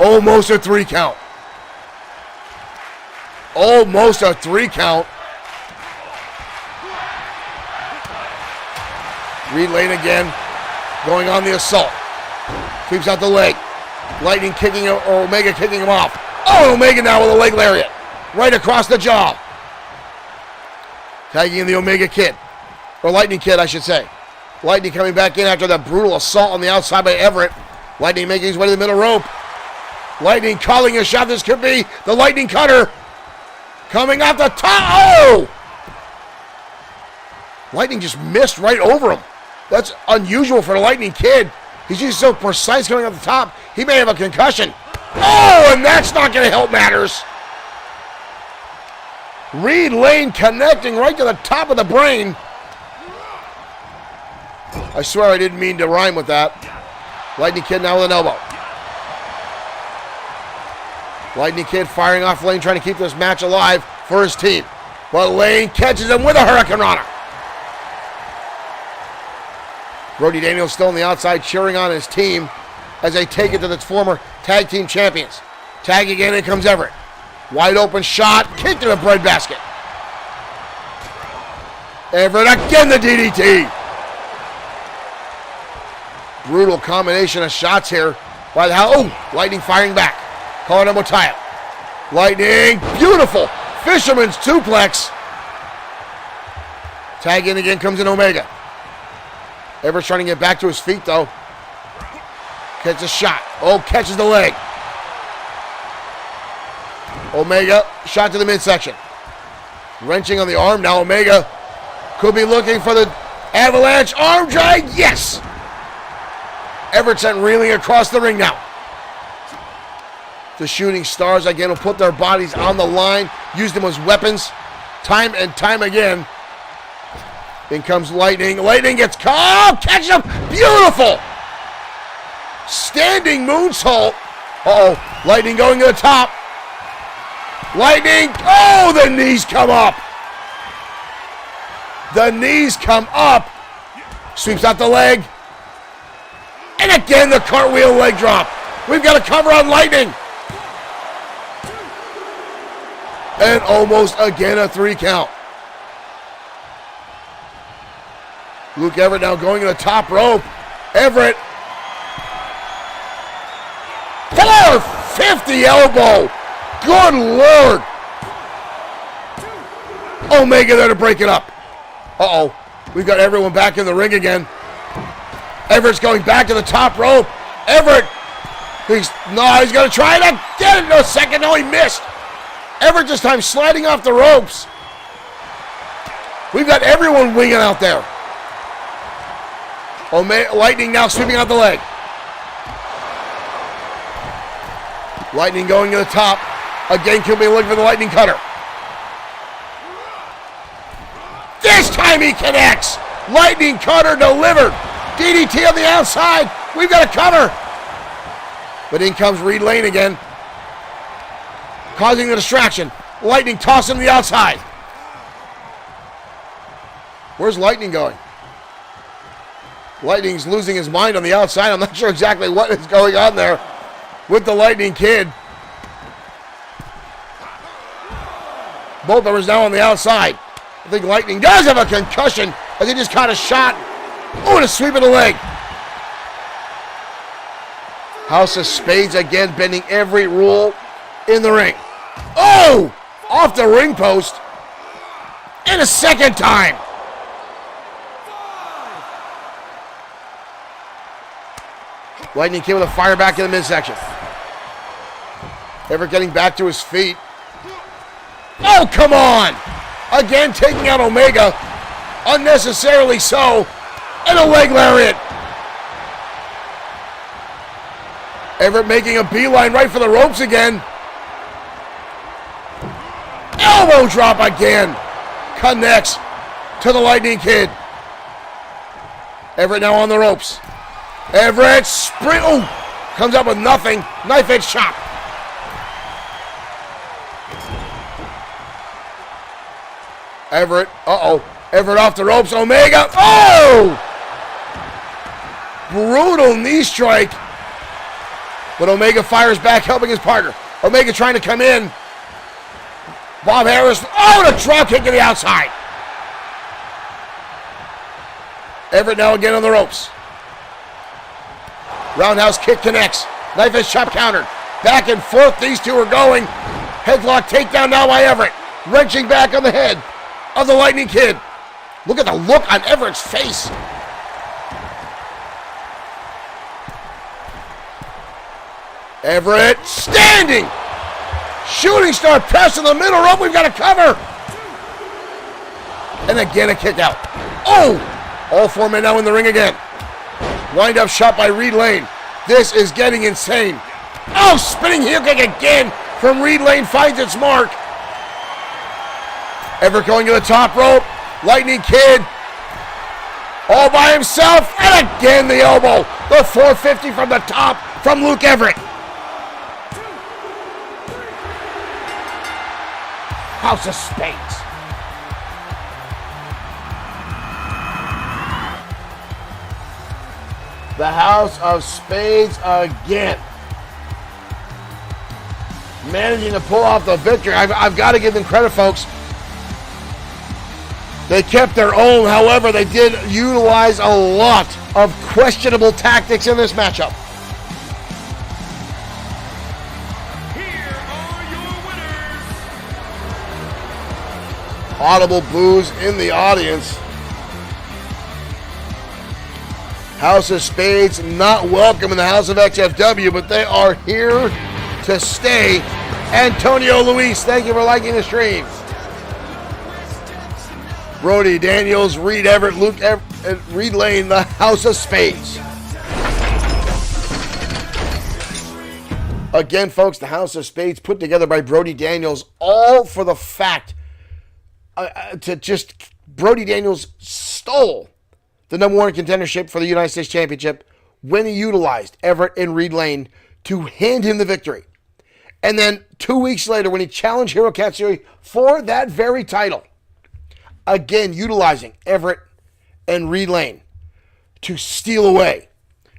A: Almost a 3 count. Almost a 3 count. Reed Lane again, going on the assault. Sweeps out the leg. Lightning kicking him, or Omega kicking him off. Oh, Omega now with a leg lariat. Right across the jaw. Tagging in the Omega Kid. Or Lightning Kid, I should say. Lightning coming back in after that brutal assault on the outside by Everett. Lightning making his way to the middle rope. Lightning calling a shot. This could be the Lightning Cutter. Coming off the top. Oh! Lightning just missed right over him. That's unusual for the Lightning Kid. He's usually so precise coming off the top. He may have a concussion. Oh, and that's not going to help matters. Reed Lane connecting right to the top of the brain. I swear I didn't mean to rhyme with that. Lightning Kid now with an elbow. Lightning Kid firing off Lane, trying to keep this match alive for his team. But Lane catches him with a Hurricane Rana. Brody Daniels still on the outside cheering on his team as they take it to the former tag team champions. Tag again, in comes Everett. Wide open shot, kick to the breadbasket. Everett again, the DDT. Brutal combination of shots here by the house. Oh, Lightning firing back. Calling him tie-up. Lightning, beautiful fisherman's suplex Tag in again, comes in Omega. Everett's trying to get back to his feet, though. Gets a shot. Oh, catches the leg. Omega, shot to the midsection. Wrenching on the arm. Now Omega could be looking for the avalanche arm drag. Yes! Everett sent reeling across the ring now. The Shooting Stars again will put their bodies on the line, use them as weapons time and time again. In comes Lightning. Lightning gets caught. Catch him. Beautiful. Standing moonsault. Uh-oh. Lightning going to the top. Lightning. Oh, the knees come up. The knees come up. Sweeps out the leg. And again, the cartwheel leg drop. We've got a cover on Lightning. And almost again a 3 count. Luke Everett now going to the top rope. Everett. 450 elbow. Good Lord. Omega there to break it up. Uh-oh. We've got everyone back in the ring again. Everett's going back to the top rope. Everett. He's going to try it again in a second. No, he missed. Everett this time sliding off the ropes. We've got everyone winging out there. Lightning now sweeping out the leg. Lightning going to the top. Again, could be looking for the Lightning Cutter. This time he connects. Lightning Cutter delivered. DDT on the outside. We've got a cover. But in comes Reed Lane again, causing the distraction. Lightning tossing to the outside. Where's Lightning going? Lightning's losing his mind on the outside. I'm not sure exactly what is going on there with the Lightning Kid. Both of us now on the outside. I think Lightning does have a concussion as he just caught a shot. Oh, and a sweep of the leg. House of Spades again bending every rule in the ring. Oh! Off the ring post. And a second time. Lightning Kid with a fire back in the midsection. Everett getting back to his feet. Oh, come on! Again taking out Omega. Unnecessarily so. And a leg lariat. Everett making a beeline right for the ropes again. Elbow drop again. Connects to the Lightning Kid. Everett now on the ropes. Everett sprint. Oh, comes up with nothing. Knife edge chop. Everett. Uh-oh. Everett off the ropes. Omega. Oh! Brutal knee strike. But Omega fires back, helping his partner. Omega trying to come in. Bob Harris. Oh, and a drop kick to the outside. Everett now again on the ropes. Roundhouse kick connects. Knife edge chop countered. Back and forth these two are going. Headlock takedown now by Everett. Wrenching back on the head of the Lightning Kid. Look at the look on Everett's face. Everett standing. Shooting Star press in the middle rope. We've got a cover. And again a kick out. Oh! All 4 men now in the ring again. Wind up shot by Reed Lane. This is getting insane. Oh, spinning heel kick again from Reed Lane finds its mark. Everett going to the top rope. Lightning Kid all by himself. And again the elbow. The 450 from the top from Luke Everett. House of Spades. The House of Spades again. Managing to pull off the victory. I've got to give them credit, folks. They kept their own. However, they did utilize a lot of questionable tactics in this matchup.
B: Here are your winners.
A: Audible boos in the audience. House of Spades not welcome in the House of XFW, but they are here to stay. Antonio Luis, thank you for liking the stream. Brody Daniels, Reed Everett, Reed Lane, the House of Spades. Again, folks, the House of Spades put together by Brody Daniels, all for the fact Brody Daniels stole the #1 contendership for the United States Championship when he utilized Everett and Reed Lane to hand him the victory. And then 2 weeks later, when he challenged Hiro Katsuyori for that very title, again utilizing Everett and Reed Lane to steal away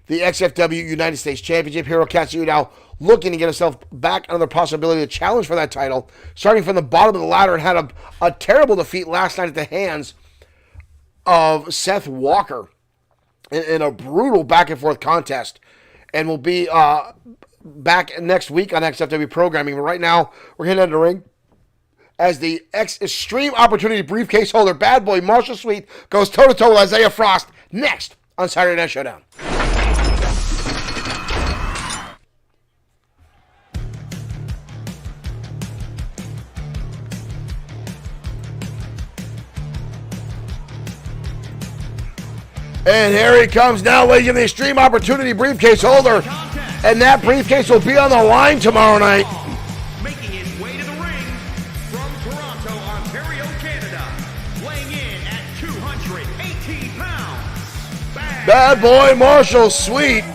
A: the XFW United States Championship. Hiro Katsuyori now looking to get himself back another possibility to challenge for that title, starting from the bottom of the ladder, and had a terrible defeat last night at the hands of Seth Walker in a brutal back-and-forth contest, and will be back next week on XFW programming. But right now, we're heading out of the ring as the Extreme Opportunity briefcase holder, Bad Boy Marshall Sweet, goes toe-to-toe with Isaiah Frost next on Saturday Night Showdown. And here he comes now, ladies, in the Extreme Opportunity briefcase holder. And that briefcase will be on the line tomorrow night.
B: Making his way to the ring from Toronto, Ontario, Canada, weighing in at 218 pounds.
A: Bad Boy Marshall Sweet.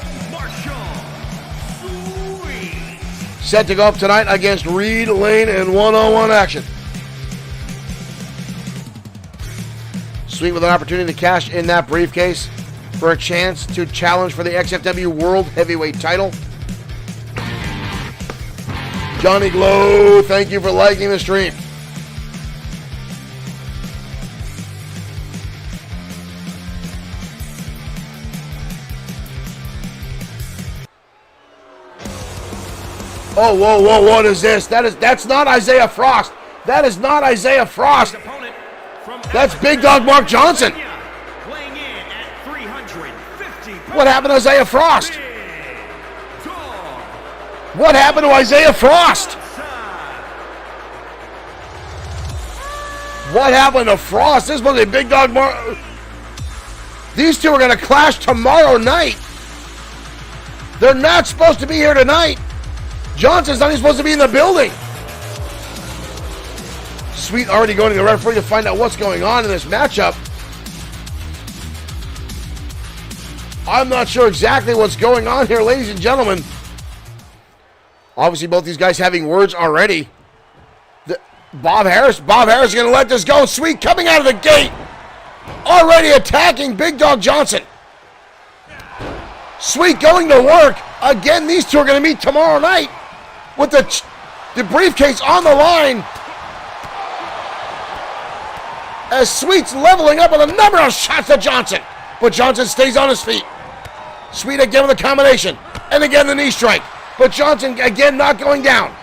A: Set to go up tonight against Reed Lane in one-on-one action. Sweet with an opportunity to cash in that briefcase for a chance to challenge for the XFW World Heavyweight title. Johnny Glow, thank you for liking the stream. Oh, whoa, what is this? That's not Isaiah Frost. That is not Isaiah Frost. That's Big Dog Mark Johnson. What happened to Isaiah Frost? What happened to Isaiah Frost? What happened to Frost? This was a Big Dog Mark. These two are going to clash tomorrow night. They're not supposed to be here tonight. Johnson's not even supposed to be in the building. Sweet already going to the referee to find out what's going on in this matchup. I'm not sure exactly what's going on here, ladies and gentlemen. Obviously, both these guys having words already. Bob Harris is going to let this go. Sweet coming out of the gate. Already attacking Big Dog Johnson. Sweet going to work. Again, these two are going to meet tomorrow night with the briefcase on the line. As Sweet's leveling up with a number of shots to Johnson. But Johnson stays on his feet. Sweet again with a combination. And again the knee strike. But Johnson again not going down.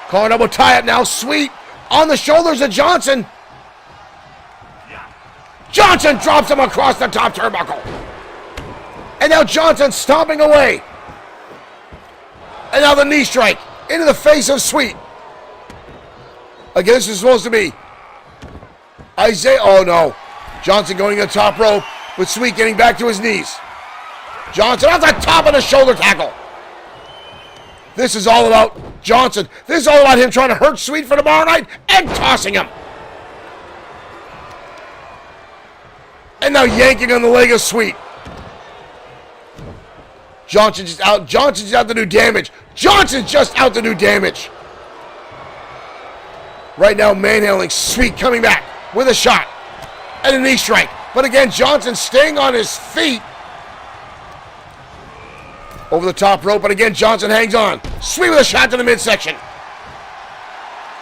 A: Calling double tie-up now. Sweet on the shoulders of Johnson. Johnson drops him across the top turnbuckle. And now Johnson stomping away. And now the knee strike into the face of Sweet. Again, this is supposed to be Isaiah. Oh no. Johnson going to the top rope, with Sweet getting back to his knees. Johnson on the top of the shoulder tackle. This is all about Johnson. This is all about him trying to hurt Sweet for tomorrow night and tossing him. And now yanking on the leg of Sweet. Johnson's just out. Johnson's out to do damage. Johnson's just out to do damage. Right now, manhandling Sweet, coming back with a shot and a knee strike. But again, Johnson staying on his feet. Over the top rope, but again, Johnson hangs on. Sweet with a shot to the midsection.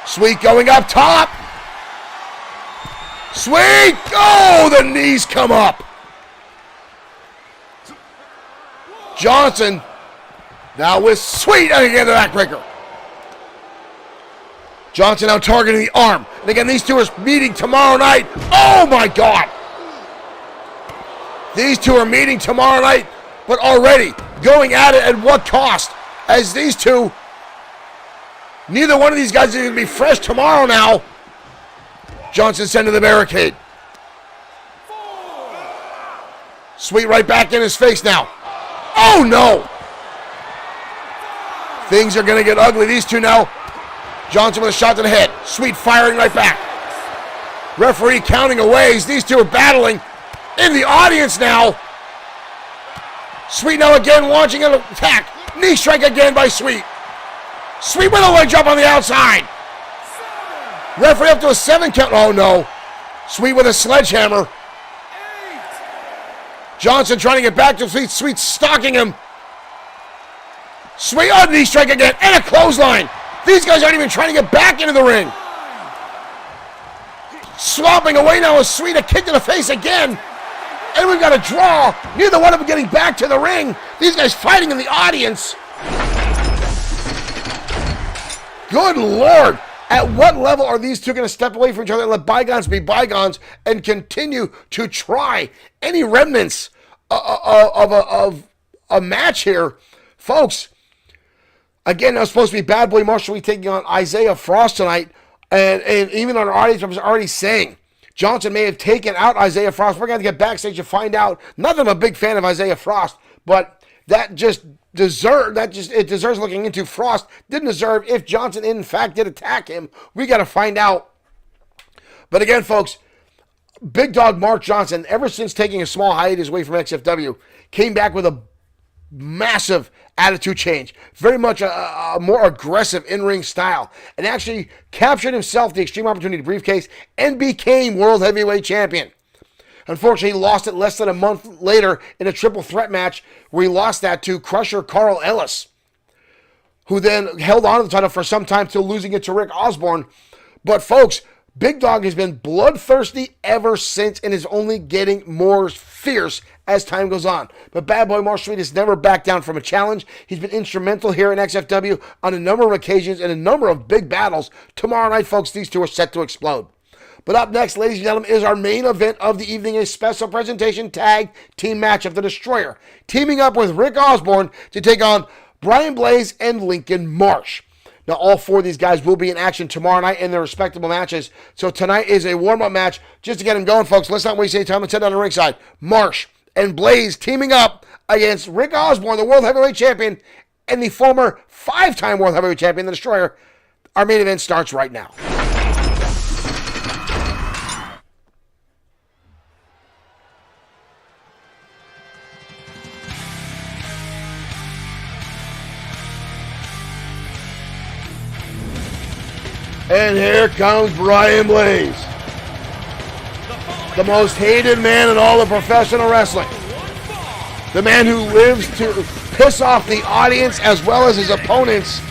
A: Sweet going up top. Sweet! Oh, the knees come up. Johnson now with Sweet, and again the backbreaker. Johnson now targeting the arm. And again, these two are meeting tomorrow night. Oh my God! These two are meeting tomorrow night, but already going at it at what cost? As these two, neither one of these guys is going to be fresh tomorrow now. Johnson sent to the barricade. Sweet right back in his face now. Oh no! Things are going to get ugly. These two now. Johnson with a shot to the head. Sweet firing right back. Referee counting away as these two are battling in the audience now. Sweet now again launching an attack. Knee strike again by Sweet. Sweet with a leg jump on the outside. Referee up to a 7 count. Oh no. Sweet with a sledgehammer. Johnson trying to get back to Sweet. Sweet stalking him. Sweet on knee strike again and a clothesline. These guys aren't even trying to get back into the ring. Swapping away now with Sweet, a kick to the face again. And we've got a draw. Neither one of them getting back to the ring. These guys fighting in the audience. Good Lord. At what level are these two going to step away from each other and let bygones be bygones and continue to try any remnants of a match here? Folks, again, that was supposed to be Bad Boy Marshall taking on Isaiah Frost tonight. And even on our audience, I was already saying, Johnson may have taken out Isaiah Frost. We're going to get backstage and find out. Not that I'm a big fan of Isaiah Frost, but it deserves looking into. Frost didn't deserve, if Johnson in fact did attack him. We got to find out. But again, folks, Big Dog Mark Johnson, ever since taking a small hiatus away from XFW, came back with a massive attitude change. Very much a more aggressive in-ring style. And actually captured himself the Extreme Opportunity briefcase and became World Heavyweight Champion. Unfortunately, he lost it less than a month later in a triple threat match where he lost that to Crusher Carl Ellis, who then held on to the title for some time till losing it to Rick Osborne. But folks, Big Dog has been bloodthirsty ever since and is only getting more fierce as time goes on. But Bad Boy Marshall Sweet has never backed down from a challenge. He's been instrumental here in XFW on a number of occasions and a number of big battles. Tomorrow night, folks, these two are set to explode. But up next, ladies and gentlemen, is our main event of the evening, a special presentation tag team match of the Destroyer, teaming up with Rick Osborne to take on Brian Blaze and Lincoln Marsh. Now, all four of these guys will be in action tomorrow night in their respectable matches. So tonight is a warm-up match just to get them going, folks. Let's not waste any time. Let's head down the ringside. Marsh and Blaze teaming up against Rick Osborne, the World Heavyweight Champion, and the former 5-time World Heavyweight Champion, the Destroyer. Our main event starts right now. And here comes Brian Blaze, the most hated man in all of professional wrestling. The man who lives to piss off the audience as well as his opponents.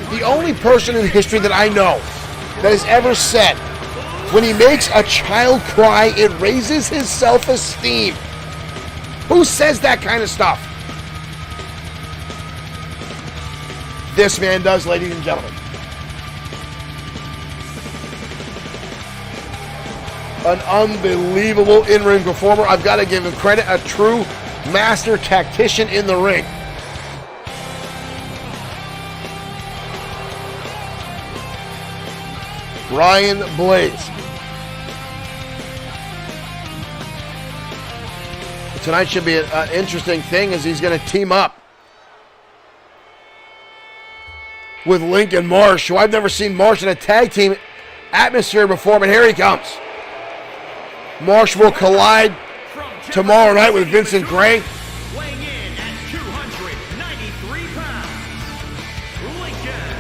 A: The only person in history that I know that has ever said, when he makes a child cry, it raises his self-esteem. Who says that kind of stuff? This man does, ladies and gentlemen. An unbelievable in-ring performer. I've got to give him credit. A true master tactician in the ring. Brian Blaze. Tonight should be an interesting thing as he's going to team up with Lincoln Marsh, who I've never seen Marsh in a tag team atmosphere before, but here he comes. Marsh will collide tomorrow night with Vincent Gray.
B: Weighing in at 293 pounds, Lincoln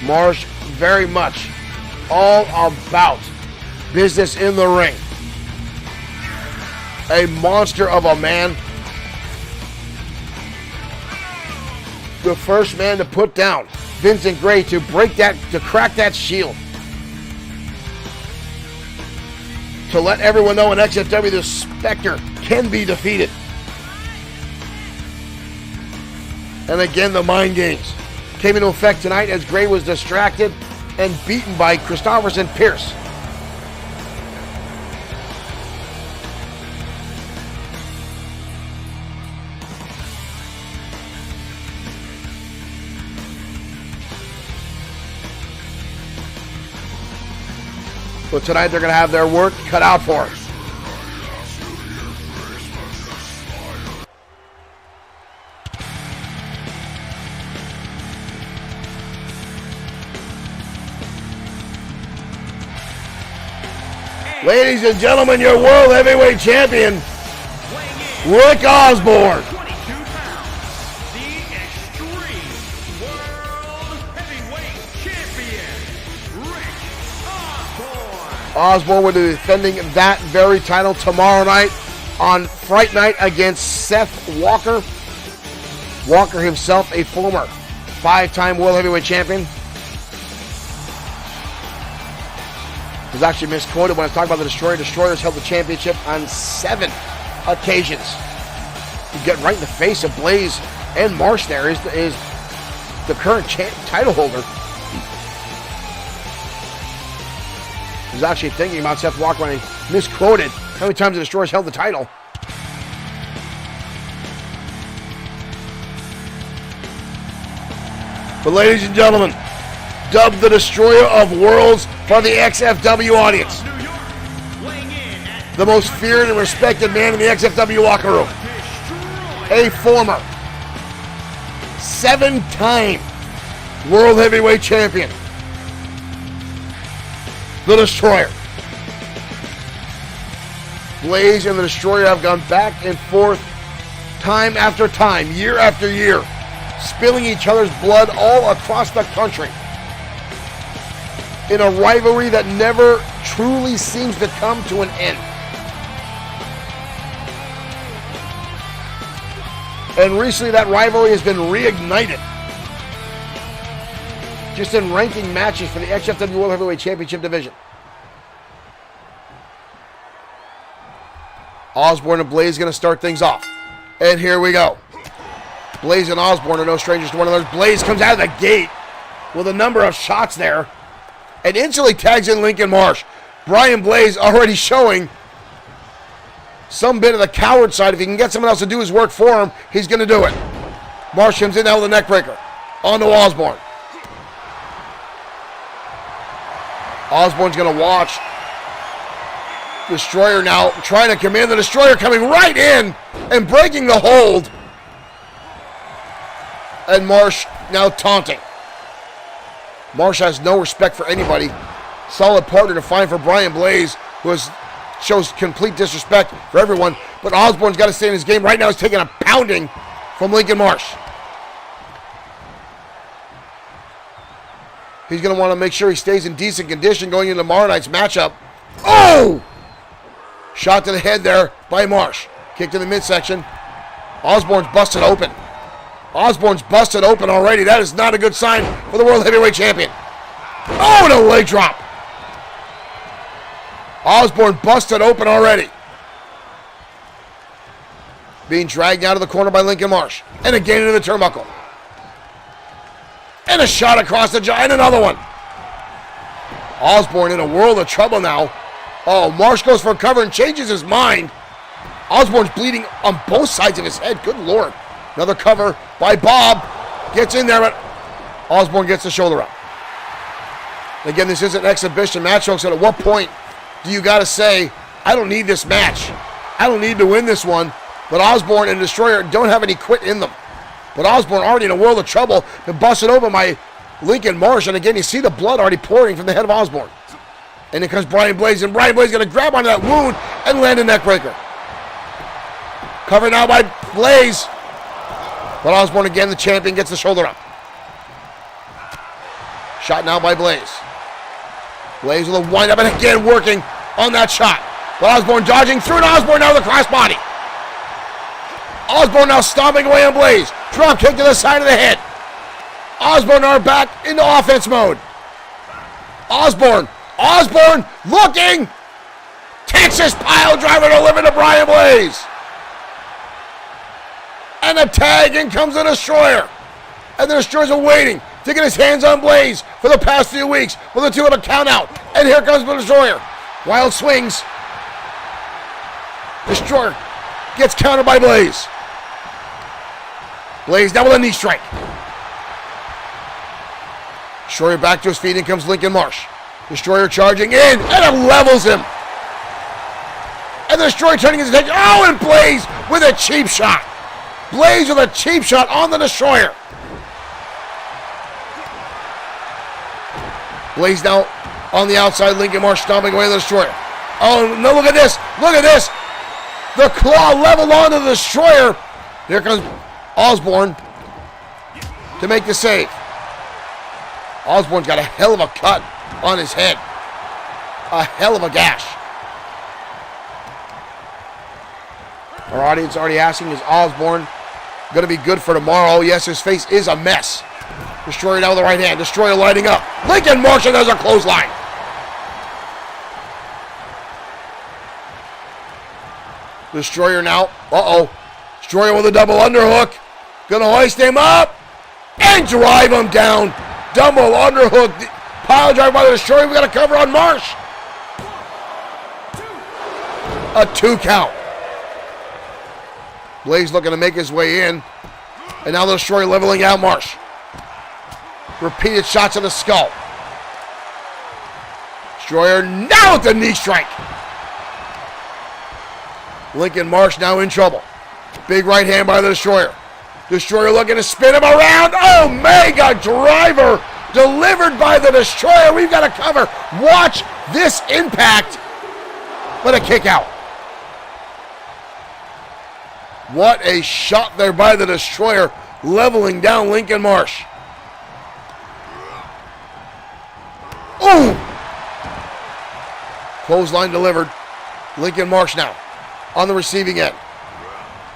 A: Marsh very much all about business in the ring. A monster of a man. The first man to put down Vincent Gray, to break that, to crack that shield. To let everyone know in XFW the Spectre can be defeated. And again, the mind games came into effect tonight as Gray was distracted and beaten by Christopherson Pierce. But tonight they're going to have their work cut out for us. Ladies and gentlemen, your World Heavyweight Champion, Rick Osborne.
B: 22 pounds, the Extreme World Heavyweight Champion, Rick Osborne.
A: Osborne will be defending that very title tomorrow night on Fright Night against Seth Walker. Walker himself, a former 5-time World Heavyweight Champion. Was actually misquoted when I was talking about the Destroyer. Destroyers held the championship on 7 occasions. You get right in the face of Blaze and Marsh there is the current title holder. I was actually thinking about Seth Walker when I misquoted how many times the Destroyers held the title. But ladies and gentlemen, dubbed the Destroyer of Worlds for the XFW audience. The most feared and respected man in the XFW locker room. A former 7-time World Heavyweight Champion. The Destroyer. Blaze and the Destroyer have gone back and forth time after time, year after year, spilling each other's blood all across the country in a rivalry that never truly seems to come to an end. And recently that rivalry has been reignited. Just in ranking matches for the XFW World Heavyweight Championship division. Osborne and Blaze going to start things off. And here we go. Blaze and Osborne are no strangers to one another. Blaze comes out of the gate with a number of shots there and instantly tags in Lincoln Marsh. Brian Blaze already showing some bit of the coward side. If he can get someone else to do his work for him, he's going to do it. Marsh comes in now with a neck breaker. On to Osborne. Osborne's going to watch. Destroyer now trying to come in. The Destroyer coming right in and breaking the hold. And Marsh now taunting. Marsh has no respect for anybody. Solid partner to find for Brian Blaze, who shows complete disrespect for everyone. But Osborne's got to stay in his game. Right now he's taking a pounding from Lincoln Marsh. He's going to want to make sure he stays in decent condition going into tomorrow night's matchup. Oh! Shot to the head there by Marsh. Kick to the midsection. Osborne's busted open. Osborne's busted open already. That is not a good sign for the World Heavyweight Champion. Oh, and a leg drop. Osborne busted open already. Being dragged out of the corner by Lincoln Marsh. And again into the turnbuckle. And a shot across the jaw. And another one. Osborne in a world of trouble now. Oh, Marsh goes for a cover and changes his mind. Osborne's bleeding on both sides of his head. Good Lord. Another cover by Bob. Gets in there, but Osborne gets the shoulder up. Again, this is an exhibition match, folks. So at what point do you got to say, I don't need this match. I don't need to win this one. But Osborne and Destroyer don't have any quit in them. But Osborne already in a world of trouble. Been busted open by Lincoln Marsh. And again, you see the blood already pouring from the head of Osborne. And here comes Brian Blaze. And Brian Blaze is going to grab onto that wound and land a neck breaker. Covered now by Blaze. But Osborne again, the champion, gets the shoulder up. Shot now by Blaze. Blaze with a wind up and again working on that shot. But Osborne dodging through and Osborne now with a crossbody. Osborne now stomping away on Blaze. Drop kick to the side of the head. Osborne now back into offense mode. Osborne looking. Texas pile driver delivered to Brian Blaze. And a tag, in comes the Destroyer. And the Destroyers are waiting. to get his hands on Blaze for the past few weeks with a 2 on a count out. And here comes the Destroyer. Wild swings. Destroyer gets countered by Blaze. Blaze down with a knee strike. Destroyer back to his feet, in comes Lincoln Marsh. Destroyer charging in, and it levels him. And the Destroyer turning his attention. Oh, and Blaze with a cheap shot. Blaze with a cheap shot on the Destroyer. Blaze now on the outside. Lincoln Marsh stomping away the Destroyer. Oh, no, look at this. Look at this. The claw leveled onto the Destroyer. Here comes Osborne to make the save. Osborne's got a hell of a cut on his head. A hell of a gash. Our audience already asking, is Osborne going to be good for tomorrow? Yes, his face is a mess. Destroyer now with the right hand. Destroyer lighting up. Lincoln Marsh, and there's a clothesline. Destroyer now. Uh-oh. Destroyer with a double underhook. Gonna hoist him up and drive him down. Double underhook. Pile drive by the Destroyer. We got a cover on Marsh. A 2 count. Blaze looking to make his way in. And now the Destroyer leveling out Marsh. Repeated shots of the skull. Destroyer now with the knee strike. Lincoln Marsh now in trouble. Big right hand by the Destroyer. Destroyer looking to spin him around. Omega driver delivered by the Destroyer. We've got a cover. Watch this impact. What a kick out. What a shot there by the Destroyer, leveling down Lincoln Marsh. Ooh! Clothesline delivered. Lincoln Marsh now on the receiving end.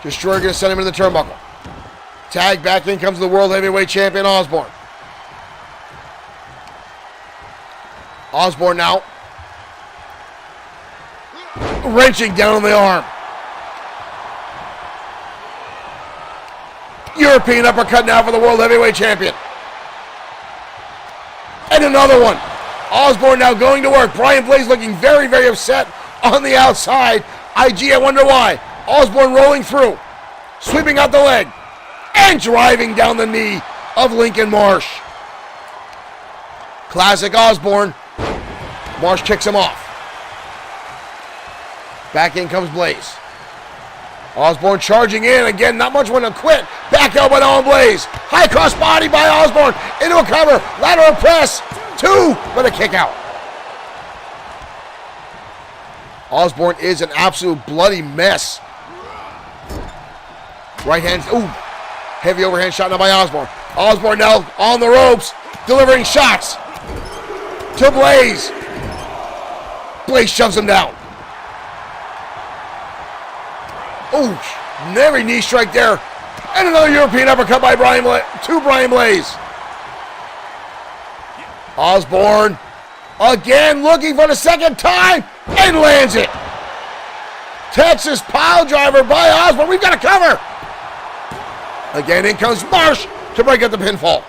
A: Destroyer going to send him into the turnbuckle. Tag back in comes the World Heavyweight Champion Osborne. Osborne now wrenching down on the arm. European uppercut now for the World Heavyweight Champion. And another one. Osborne now going to work. Brian Blaze looking very, very upset on the outside. IG, I wonder why. Osborne rolling through. Sweeping out the leg. And driving down the knee of Lincoln Marsh. Classic Osborne. Marsh kicks him off. Back in comes Blaze. Osborne charging in. Again, not much when to quit. Back elbow on Blaze. High cross body by Osborne. Into a cover. Lateral press. 2, but a kick out. Osborne is an absolute bloody mess. Right hand. Ooh. Heavy overhand shot now by Osborne. Osborne now on the ropes. Delivering shots to Blaze. Blaze shoves him down. Ooh, very knee strike there. And another European uppercut by Brian Blaze. Osborne again looking for the second time and lands it. Texas pile driver by Osborne. We've got a cover. Again, in comes Marsh to break up the pinfall.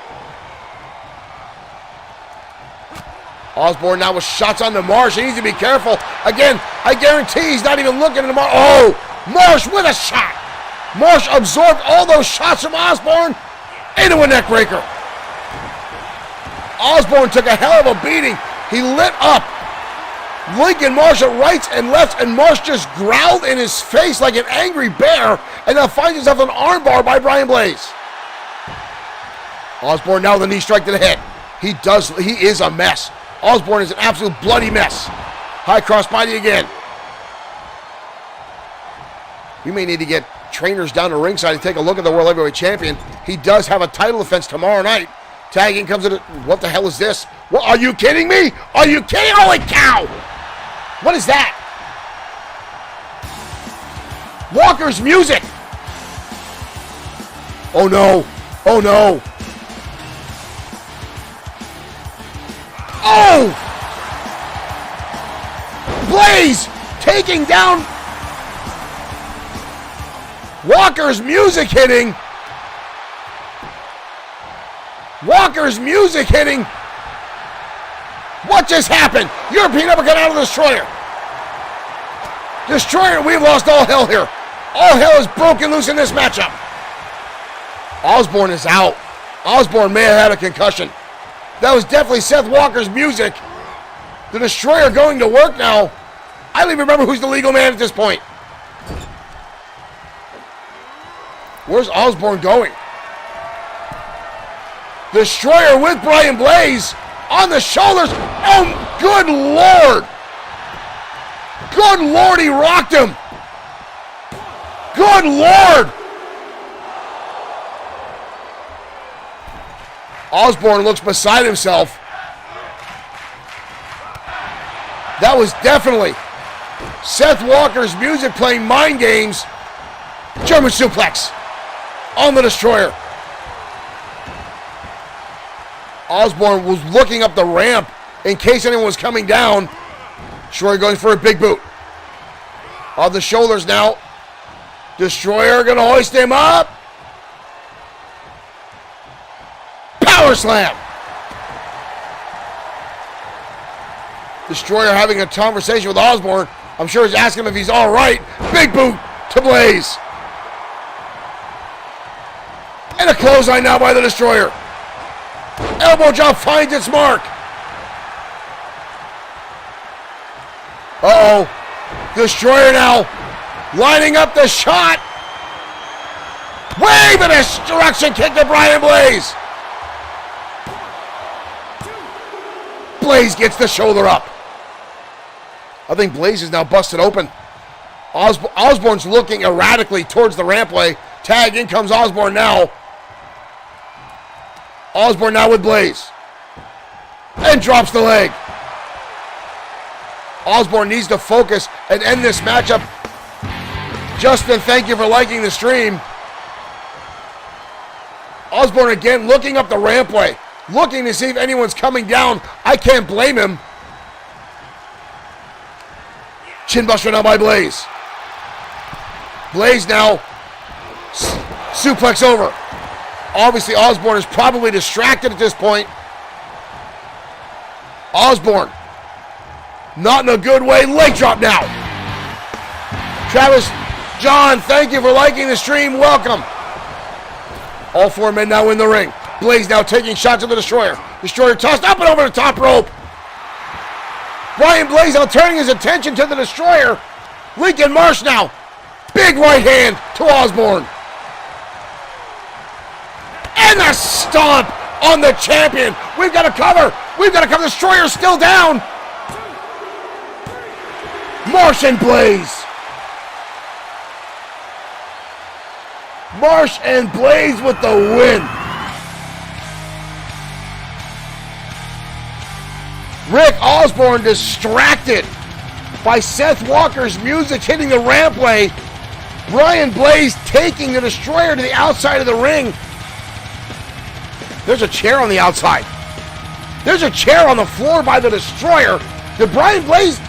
A: Osborne now with shots on the Marsh. He needs to be careful. Again, I guarantee he's not even looking at the Marsh. Oh! Marsh with a shot. Marsh absorbed all those shots from Osborne into a neck breaker. Osborne took a hell of a beating. He lit up Lincoln Marsh at rights and lefts, and Marsh just growled in his face like an angry bear, and now finds himself an armbar by Brian Blaze. Osborne now with a knee strike to the head. He is a mess. Osborne is an absolute bloody mess. High cross body again. We may need to get trainers down to ringside to take a look at the World Heavyweight Champion. He does have a title defense tomorrow night. Tagging comes in. What the hell is this? What, are you kidding me? Are you kidding? Holy cow! What is that? Walker's music. Oh no. Oh no. Oh! Blaze taking down Walker's music hitting. Walker's music hitting. What just happened? European uppercut out of the Destroyer. Destroyer, we've lost all hell here. All hell is broken loose in this matchup. Osborne is out. Osborne may have had a concussion. That was definitely Seth Walker's music. The Destroyer going to work now. I don't even remember who's the legal man at this point. Where's Osborne going? Destroyer with Brian Blaze on the shoulders. Oh, good Lord. Good Lord, he rocked him. Good Lord. Osborne looks beside himself. That was definitely Seth Walker's music playing mind games. German suplex on the Destroyer. Osborne was looking up the ramp in case anyone was coming down. Destroyer going for a big boot. On the shoulders now. Destroyer gonna hoist him up. Power slam. Destroyer having a conversation with Osborne. I'm sure he's asking him if he's all right. Big boot to Blaze. And a clothesline now by the Destroyer. Elbow drop finds its mark. Uh-oh. Destroyer now lining up the shot. Wave and a destruction kick to Brian Blaze. Blaze gets the shoulder up. I think Blaze is now busted open. Osborne's looking erratically towards the rampway. Tag, in comes Osborne now. Osborne now with Blaze. And drops the leg. Osborne needs to focus and end this matchup. Justin, thank you for liking the stream. Osborne again looking up the rampway. Looking to see if anyone's coming down. I can't blame him. Chinbuster now by Blaze. Blaze now. Suplex over. Obviously, Osborne is probably distracted at this point. Osborne. Not in a good way. Leg drop now. Travis, John, thank you for liking the stream. Welcome. All four men now in the ring. Blaze now taking shots at the Destroyer. Destroyer tossed up and over the top rope. Brian Blaze now turning his attention to the Destroyer. Lincoln Marsh now. Big right hand to Osborne. And a stomp on the champion. We've got to cover. We've got to cover. The Destroyer's still down. Marsh and Blaze. Marsh and Blaze with the win. Rick Osborne distracted by Seth Walker's music hitting the rampway. Brian Blaze taking the Destroyer to the outside of the ring. There's a chair on the outside. There's a chair on the floor by the Destroyer. Did Brian Blaze...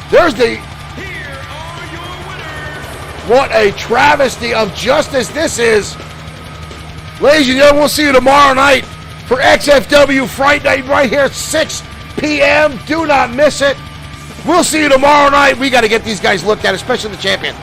A: There's the...
B: Here are your winners.
A: What a travesty of justice this is. Ladies and gentlemen, we'll see you tomorrow night for XFW Fright Night right here at 6 p.m. Do not miss it. We'll see you tomorrow night. We got to get these guys looked at, especially the champion.